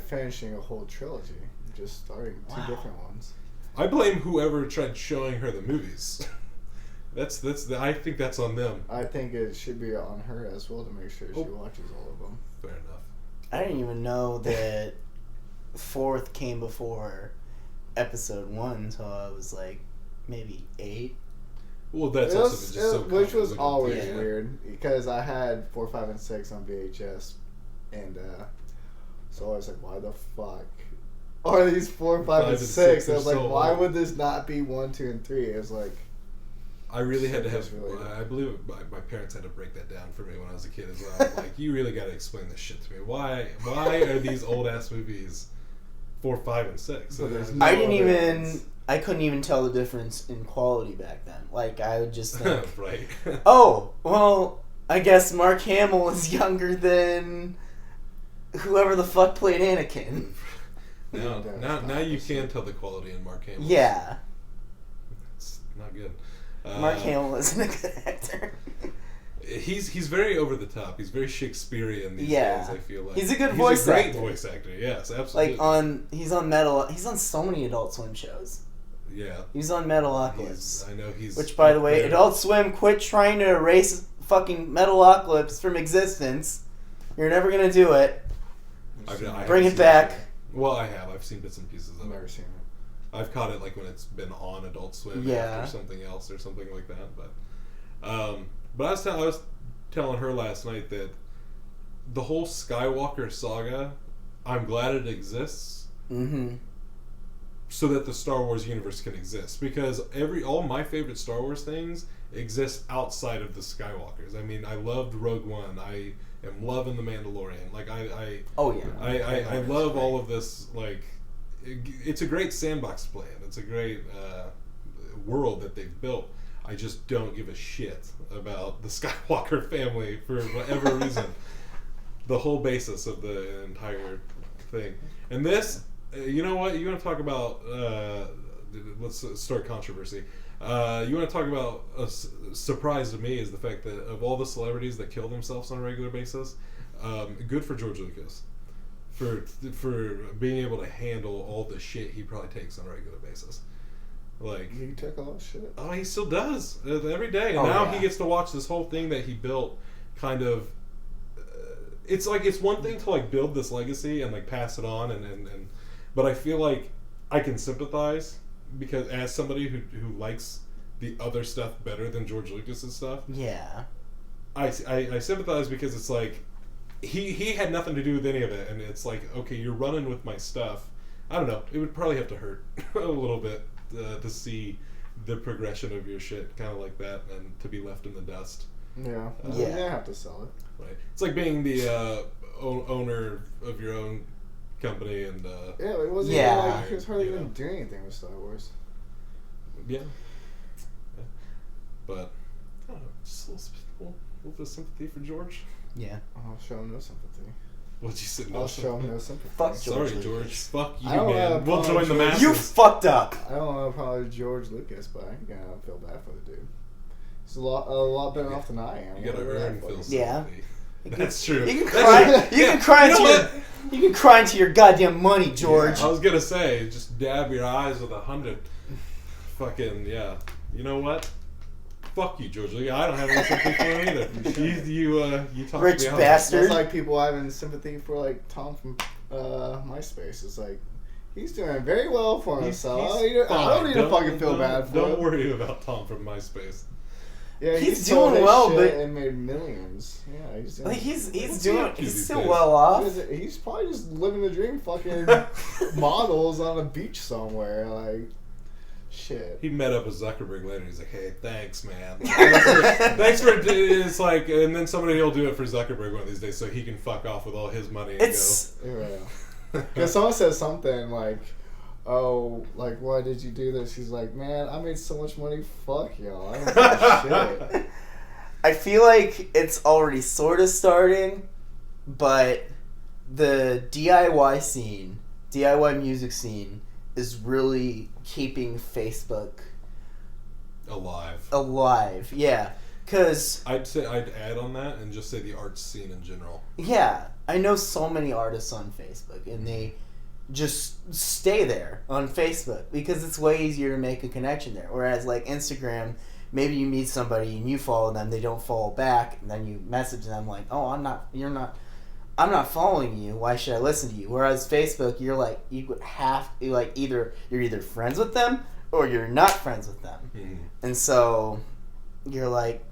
finishing a whole trilogy, just starting 2 different ones. I blame whoever tried showing her the movies. I think that's on them. I think it should be on her as well to make sure she watches all of them. Fair enough. I didn't even know that 4th came before Episode 1 until I was like maybe 8. Well, that's also just so which was always weird because I had 4, 5, and 6 on VHS, and so I was like, why the fuck are these 4, 5, and 6? I was like, why would this not be 1, 2, and 3? It was like, I really had to have. I believe my parents had to break that down for me when I was a kid as well. Like, you really got to explain this shit to me. Why are these old ass movies 4, 5, and 6? So I couldn't even tell the difference in quality back then. Like, I would just think, right. Oh, well, I guess Mark Hamill is younger than whoever the fuck played Anakin. Now you can tell the quality in Mark Hamill. Yeah. It's not good. Mark Hamill isn't a good actor. He's very over the top. He's very Shakespearean these days, I feel like. He's a good voice actor. He's a great voice actor, yes, absolutely. Like, he's on so many Adult Swim shows. Yeah. He's on Metalocalypse. I know he's... Which, by the way, Adult Swim, quit trying to erase fucking Metalocalypse from existence. You're never going to do it. Bring it back. Well, I have. I've seen bits and pieces of it. I've never seen it. I've caught it like when it's been on Adult Swim after something else or something like that. But I was telling her last night that the whole Skywalker saga, I'm glad it exists. Mm-hmm. So that the Star Wars universe can exist, because all my favorite Star Wars things exist outside of the Skywalkers. I mean, I loved Rogue One. I am loving The Mandalorian. Like I love all of this. Like, it's a great sandbox plan. It's a great world that they've built. I just don't give a shit about the Skywalker family for whatever reason. The whole basis of the entire thing, and this. You know what? You want to talk about... let's start controversy. You want to talk about a surprise to me is the fact that of all the celebrities that kill themselves on a regular basis, good for George Lucas for being able to handle all the shit he probably takes on a regular basis. Like, he took a lot of shit. Oh, he still does every day, and now he gets to watch this whole thing that he built. Kind of, it's like it's one thing to like build this legacy and like pass it on and but I feel like I can sympathize because as somebody who likes the other stuff better than George Lucas's stuff. Yeah. I sympathize because it's like he had nothing to do with any of it, and it's like, okay, you're running with my stuff. I don't know. It would probably have to hurt a little bit to see the progression of your shit, kind of like that, and to be left in the dust. Yeah. Yeah. You have to sell it. Right. It's like being the owner of your own company, and yeah, it wasn't Yeah. even like he was hardly even doing anything with Star Wars. yeah. But I don't know, just a little bit of sympathy for George. Yeah. I'll show him no sympathy. What'd you say? I'll show him no sympathy. Fuck Sorry, George George. Lucas. Fuck you, I don't man. have a We'll problem join the with masses. You fucked up. I don't know probably George Lucas, but I ain't gonna feel bad for the dude. He's a lot better off than I am. You gotta earn Phil's Yeah. sympathy. That's true. You can That's cry. true. You Yeah, can cry you know into your. what? You can cry into your goddamn money, George. I was gonna say, just dab your eyes with 100. Fucking yeah. You know what? Fuck you, George. I don't have any sympathy for him either. You talk Rich me out. bastard. That's like people having sympathy for like Tom from MySpace. It's like he's doing very well for himself. I don't need to fucking feel bad for Don't him. worry about Tom from MySpace. Yeah, He's sold doing his well, shit but- and made millions. Yeah, he's doing. Like he's What's he doing. up to He's these still days? well off. He's probably just living the dream. Fucking models on a beach somewhere. Like shit. He met up with Zuckerberg later. He's like, "Hey, thanks, man. Thanks for." It's like, and then somebody will do it for Zuckerberg one of these days, so he can fuck off with all his money and It's Yeah. Because someone says something like, "Oh, like why did you do this?" He's like, "Man, I made so much money. Fuck y'all. I don't give a shit." I feel like it's already sort of starting, but the DIY scene, DIY music scene, is really keeping Facebook alive. alive. Yeah, because I'd add on that and just say the arts scene in general. yeah, I know so many artists on Facebook, and they just stay there on Facebook because it's way easier to make a connection there. Whereas like Instagram, maybe you meet somebody and you follow them, they don't follow back, and then you message them like, "Oh, I'm not following you. Why should I listen to you?" Whereas Facebook, you're like either you're either friends with them or you're not friends with them, and so you're like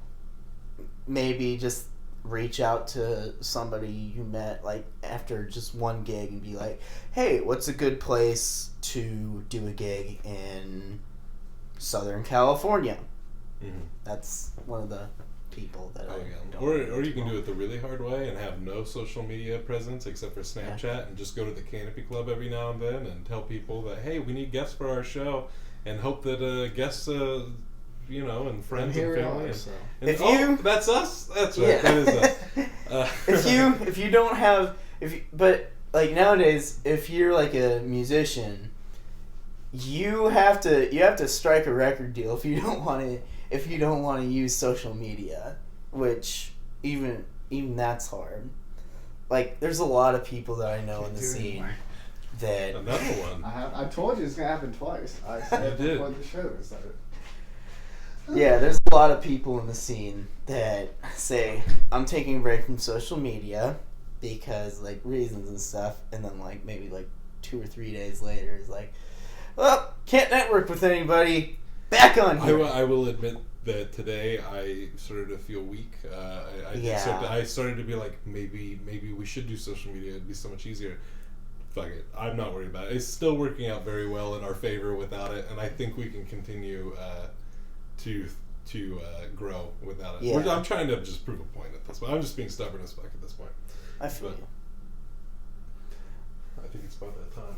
maybe just reach out to somebody you met like after just one gig and be like, "Hey, what's a good place to do a gig in Southern California?" That's one of the people that I don't Or you can do it the really hard way and have no social media presence except for Snapchat and just go to the Canopy Club every now and then and tell people that, hey, we need guests for our show, and hope that guests, and friends and family. That's us. That's right. Yeah. That is us. if you don't have but like nowadays, if you're like a musician, you have to strike a record deal if you don't want to use social media, which even that's hard. Like there's a lot of people that I know in the scene that Another one. I told you it's gonna happen twice. I said You did. before the show started. yeah, there's a lot of people in the scene that say, "I'm taking a break from social media because like reasons and stuff," and then like maybe like 2 or 3 days later is like, "Well, can't network with anybody. Back on here." I will admit that today I started to feel weak. I started to be like, maybe we should do social media. It'd be so much easier. Fuck it. I'm not worried about it. It's still working out very well in our favor without it, and I think we can continue to grow without it. Yeah. I'm trying to just prove a point at this point. I'm just being stubborn as fuck at this point. I feel But you. I think it's about that time.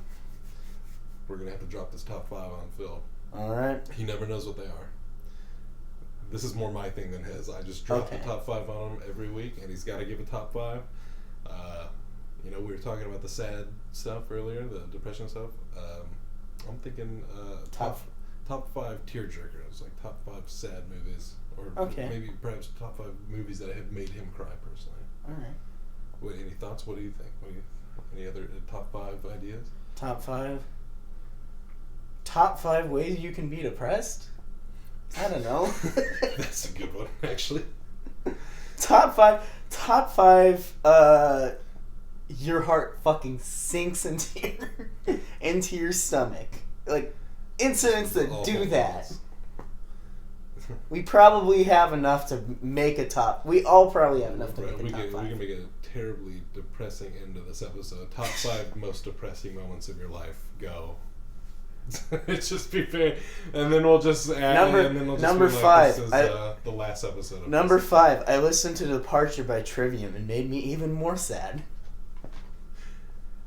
We're gonna have to drop this top 5 on Phil. All right. He never knows what they are. This is more my thing than his. I just drop the top 5 on him every week, and he's got to give a top 5. We were talking about the sad stuff earlier, the depression stuff. I'm thinking top 5 tearjerkers, like top 5 sad movies, or maybe perhaps top 5 movies that have made him cry personally. All right. Any thoughts? What do you think? Any other top 5 ideas? Top 5. Top 5 ways you can be depressed? I don't know. That's a good one, actually. Top 5, your heart fucking sinks into your stomach. Like, incidents that do that. We probably have enough to make a top. We all probably have enough to make a top 5. We can make a terribly depressing end of this episode. Top 5 most depressing moments of your life. Go. It's just be fair, and then we'll just add. Number 5. This is the last episode. Of number 5. I listened to Departure by Trivium and made me even more sad.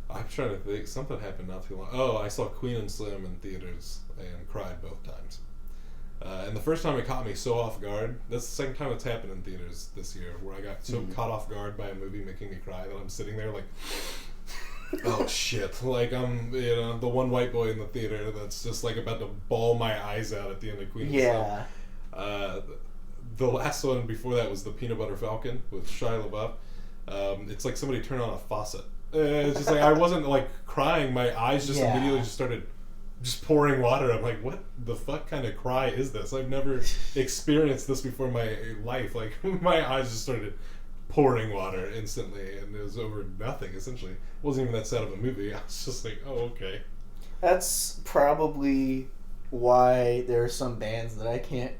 I'm trying to think. Something happened not too long. Oh, I saw Queen and Slim in theaters and cried both times. And the first time it caught me so off guard. That's the second time it's happened in theaters this year, where I got so caught off guard by a movie making me cry that I'm sitting there like. Oh shit! Like I'm, the one white boy in the theater that's just like about to bawl my eyes out at the end of Queen. Yeah. The last one before that was the Peanut Butter Falcon with Shia LaBeouf. It's like somebody turned on a faucet. It's just like I wasn't like crying. My eyes just immediately just started just pouring water. I'm like, what the fuck kind of cry is this? I've never experienced this before in my life. Like my eyes just started pouring water instantly, and it was over nothing. Essentially, it wasn't even that sad of a movie. I was just like, oh, okay. That's probably why there are some bands that I can't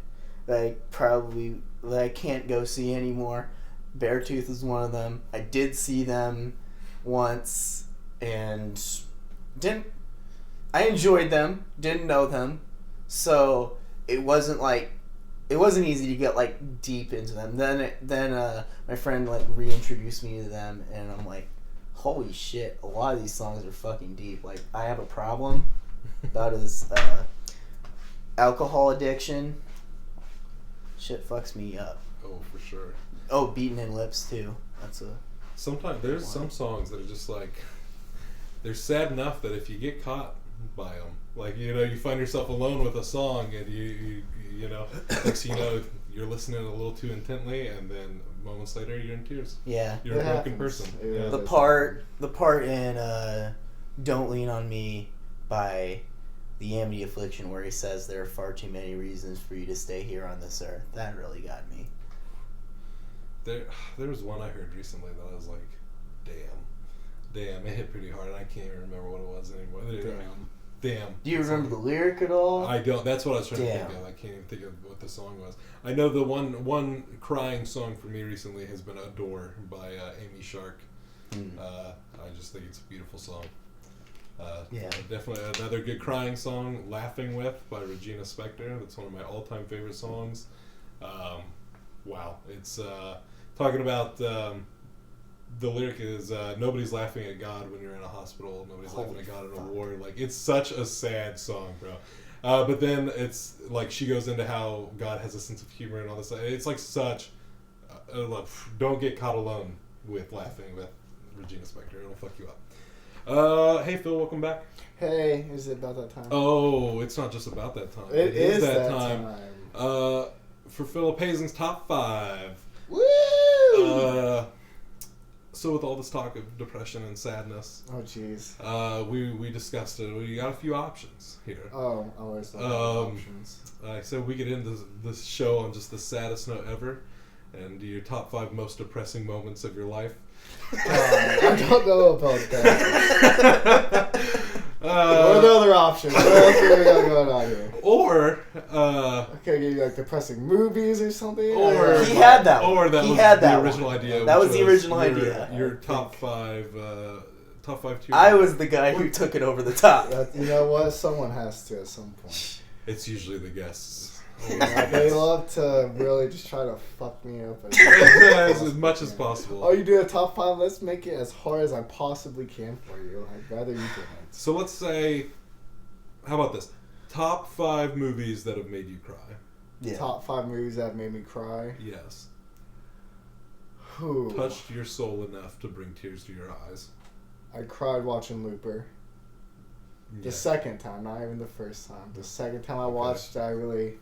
go see anymore. Beartooth is one of them. I did see them once and I enjoyed them, didn't know them, so it wasn't easy to get like deep into them. Then my friend like reintroduced me to them, and I'm like, holy shit! A lot of these songs are fucking deep. Like, I Have a Problem about his alcohol addiction. Shit fucks me up. Oh, for sure. Oh, Beaten in Lips too. That's a. Sometimes there's some songs that are just like they're sad enough that if you get caught by them, like you find yourself alone with a song, and you next thing you know, you're listening a little too intently, and then moments later you're in tears. Yeah, you're a broken person. Yeah. The part in "Don't Lean on Me" by the Amity Affliction, where he says there are far too many reasons for you to stay here on this earth. That really got me. There was one I heard recently that I was like, damn, it hit pretty hard, and I can't even remember what it was anymore. Damn. Do you remember the lyric at all? I don't. That's what I was trying to think of. I can't even think of what the song was. I know the one crying song for me recently has been "Adore" by Amy Shark. I just think it's a beautiful song. Definitely another good crying song. "Laughing With" by Regina Spektor. That's one of my all-time favorite songs. Wow. It's talking about the lyric is nobody's laughing at God when you're in a hospital. Nobody's laughing at God in a war. Like, it's such a sad song, bro. But then it's like she goes into how God has a sense of humor and all this. It's like such. Don't get caught alone with laughing with Regina Spektor. It'll fuck you up. Hey Phil, welcome back. Hey, is it about that time? Oh, it's not just about that time. It is that time. For Phillip Hazen's top 5. Woo! So with all this talk of depression and sadness, oh jeez, we discussed it. We got a few options here. Oh, always options. I said we could end this show on just the saddest note ever, and your top 5 most depressing moments of your life. I don't know about that. What are the other options? What else are we got going on here? Or okay, give you like depressing movies or something. Or he had that. Or that he was had that the original idea. That was the original idea. Your top 5 tier. I was the guy who took it over the top. You know what? Someone has to at some point. It's usually the guests. They love to really just try to fuck me up as much as possible. Oh, you do a top 5? Let's make it as hard as I possibly can for you. I'd rather you do it. So let's say, how about this? Top 5 movies that have made you cry. Yeah. Top 5 movies that have made me cry. Yes. Who touched your soul enough to bring tears to your eyes? I cried watching Looper. Yeah. The second time, not even the first time. The second time I watched, I really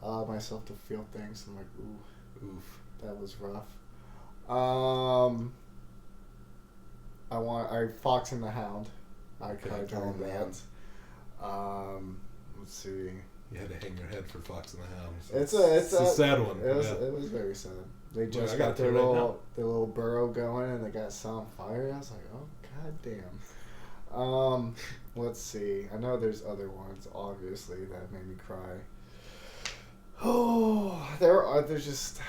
allowed myself to feel things. I'm like, oof, that was rough. Fox and the Hound. I cried during that. Let's see. You had to hang your head for Fox and the Hound. It's a sad one. It was very sad. They just got their little burrow going, and they got set on fire. I was like, oh god damn. Let's see. I know there's other ones, obviously, that made me cry. Oh, there's just...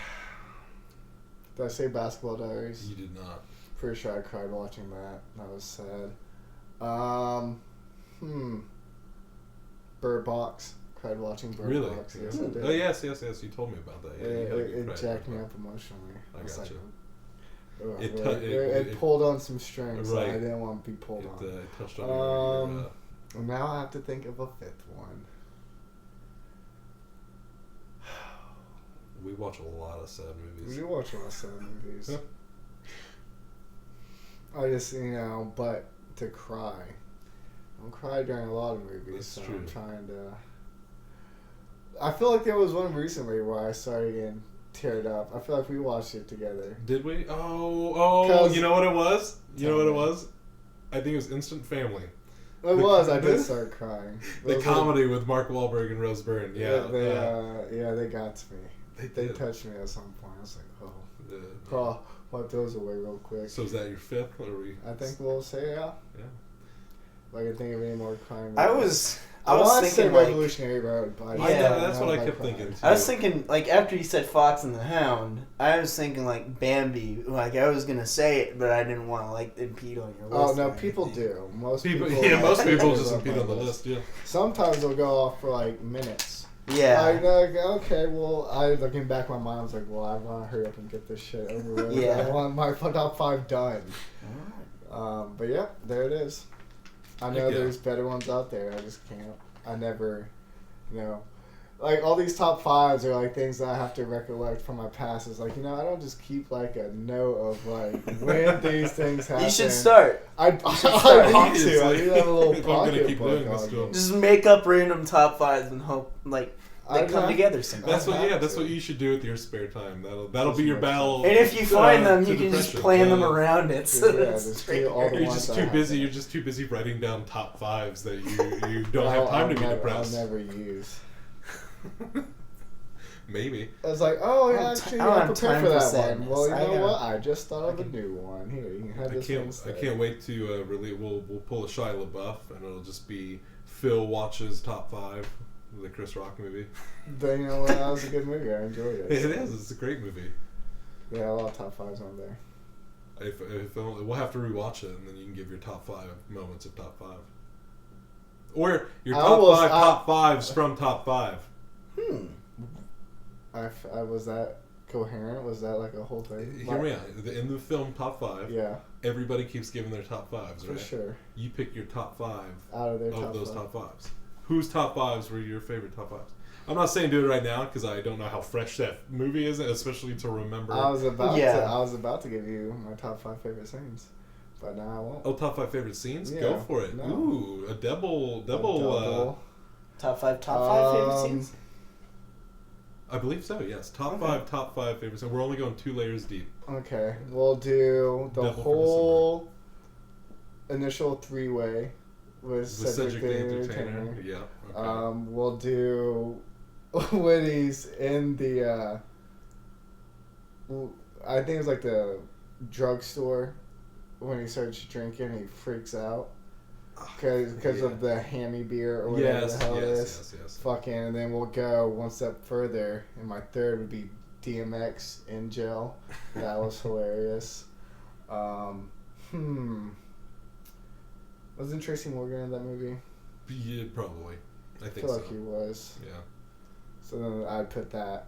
Did I say Basketball Diaries? You did not. Pretty sure I cried watching that. That was sad. Bird Box. Cried watching Bird Box. Yes, I did. Oh, yes. You told me about that. Yeah, it jacked me up emotionally. I got you. It pulled on some strings. Right. I didn't want to be pulled on. It touched on your now I have to think of a fifth one. We watch a lot of sad movies. We do watch a lot of sad movies. I just, but to cry. I don't cry during a lot of movies, That's so true. I'm trying to... I feel like there was one recently where I started getting teared up. I feel like we watched it together. Did we? Oh, you know what it was? I think it was Instant Family. I did start crying. The comedy with Mark Wahlberg and Rose Byrne. Yeah. They got to me. They touched me at some point. I was like, oh. Wipe those away real quick. So is that your fifth? Or are we... I think we'll say yeah. Yeah. If I can think of any more crime. I was thinking thinking Revolutionary Road. But that's what I kept thinking too. I was thinking after you said Fox and the Hound, I was thinking Bambi. I was gonna say it, but I didn't want to impede on your list. Oh no, people do. Most people just impede on the list. Yeah. Sometimes they'll go off for minutes. Yeah. Okay, well, looking back in my mind, I was like, well, I want to hurry up and get this shit over with. Yeah. I want my top 5 done. But yeah, there it is. I know there's better ones out there. I just can't. I never, all these top 5s are things that I have to recollect from my past. It's I don't just keep a note of when these things happen. You should start. I need to. I need to have a little pocket book on. Just make up random top 5s and hope they come together somehow. That's what you should do with your spare time. That'll be your battle. And if you find them, you can just plan them around it. So you're just too busy. You're just too busy writing down top 5s that you don't have time to be depressed. I'll never use. Maybe. I was actually, I'm prepared for that sadness. one. Well, you know what? I just thought of a new one. Here, you can have this one. I can't wait to really. We'll pull a Shia LaBeouf, and it'll just be Phil watches top 5. The Chris Rock movie. Then that was a good movie. I enjoyed it. It is. It's a great movie. Yeah, a lot of top 5s on there. If we'll have to rewatch it, and then you can give your top 5 moments of top 5, or your top 5s from top 5. Was that coherent? Was that a whole thing? Hear me out. In the film Top 5, everybody keeps giving their top 5s, right? For sure. You pick your top 5 out of those top 5s. Whose top 5s were your favorite top 5s? I'm not saying do it right now because I don't know how fresh that movie is, especially to remember. I was about to give you my top 5 favorite scenes, but now I won't. Oh, top 5 favorite scenes? Yeah, Go for it. No. Ooh, a double. Top 5 favorite scenes. I believe so. Yes, top 5 favorite scenes. We're only going 2 layers deep. Okay, we'll do the whole initial 3-way. With Cedric the Entertainer. Yeah. Okay. We'll do when he's in the I think it's the drugstore when he starts drinking, he freaks out because of the hammy beer or whatever the hell it is. Yes. Fucking, and then we'll go one step further, and my third would be DMX in jail. That was hilarious. Wasn't Tracy Morgan in that movie? Yeah, probably. I think feel like he was. Yeah. So then I'd put that.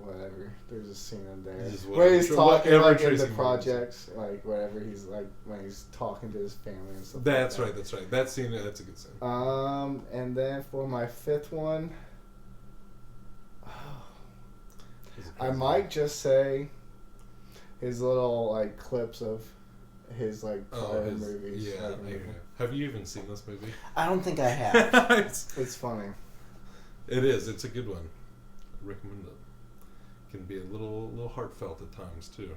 Whatever. There's a scene in there where he's talking in Tracy the projects, whatever. He's when he's talking to his family and stuff. That's right. That's right. That scene. That's a good scene. And then for my 5th one, I might just say his little clips of his prior movies. Yeah. Have you even seen this movie? I don't think I have. It's funny. It is. It's a good one. I recommend it. Can be a little heartfelt at times too.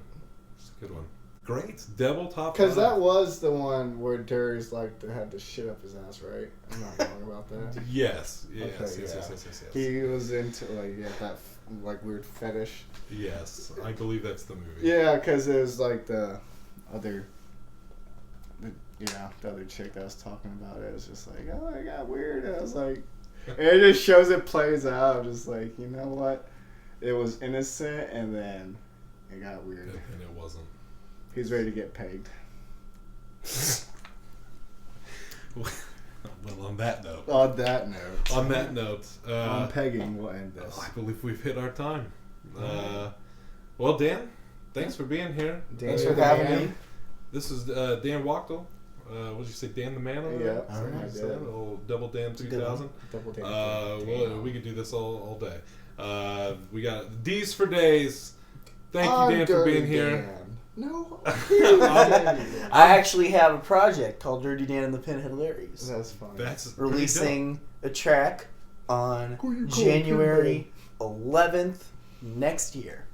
It's a good one. Great. Devil top 5. Because that was the one where Durs had to shit up his ass, right? I'm not wrong about that. Yes. Yes. Yes. He was into that weird fetish. Yes, I believe that's the movie. Yeah, because it was the other chick that was talking about it. It was just oh my god, weird. And I was like, And it just shows it plays out. Just like, you know what? It was innocent, and then it got weird. And it wasn't. He's ready to get pegged. Well, on that note. On that note. On pegging, we'll end this. I believe we've hit our time. Well, Dan, thanks for being here. Thanks for having me. This is Dan Wachtel. What did you say, Dan the Man? Over there? Yeah. Old Double Dan 2000. Double Dan. Well, we could do this all day. We got D's for days. Thank you, Dan, for being here. No. I actually have a project called Dirty Dan and the Pinhead Larrys. That's funny. That's releasing a track on January 11th next year.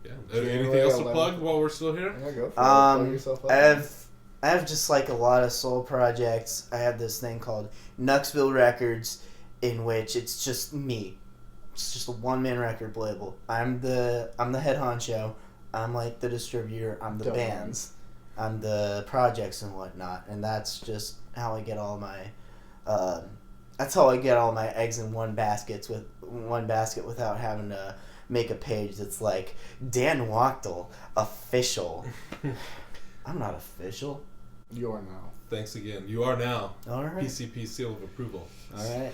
Yeah. Anything else to plug while we're still here? Yeah, go for it. Plug yourself up. I have just like a lot of soul projects. I have this thing called Nuxville Records, in which it's just me. It's just a one-man record label. I'm the head honcho. I'm like the distributor. I'm the bands. I'm the projects and whatnot. And that's just how I get all my. That's how I get all my eggs in one basket without having to make a page that's like Dan Wachtel official. I'm not official. You are now. Thanks again. You are now. All right. PCP seal of approval. All right.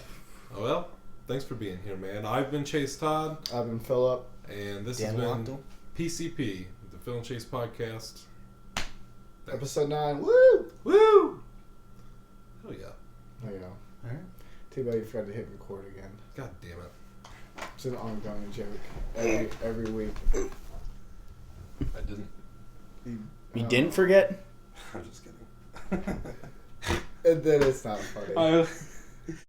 Oh, well, thanks for being here, man. I've been Chase Todd. I've been Phillip. And this Dan has been Wachtel. PCP, the Phil and Chase podcast. Thanks. Episode 9. Woo! Woo! Hell yeah. There you go. All right. Too bad you forgot to hit record again. God damn it. It's an ongoing joke. Every week. I didn't. You didn't forget? I'm just kidding. And then it's not funny.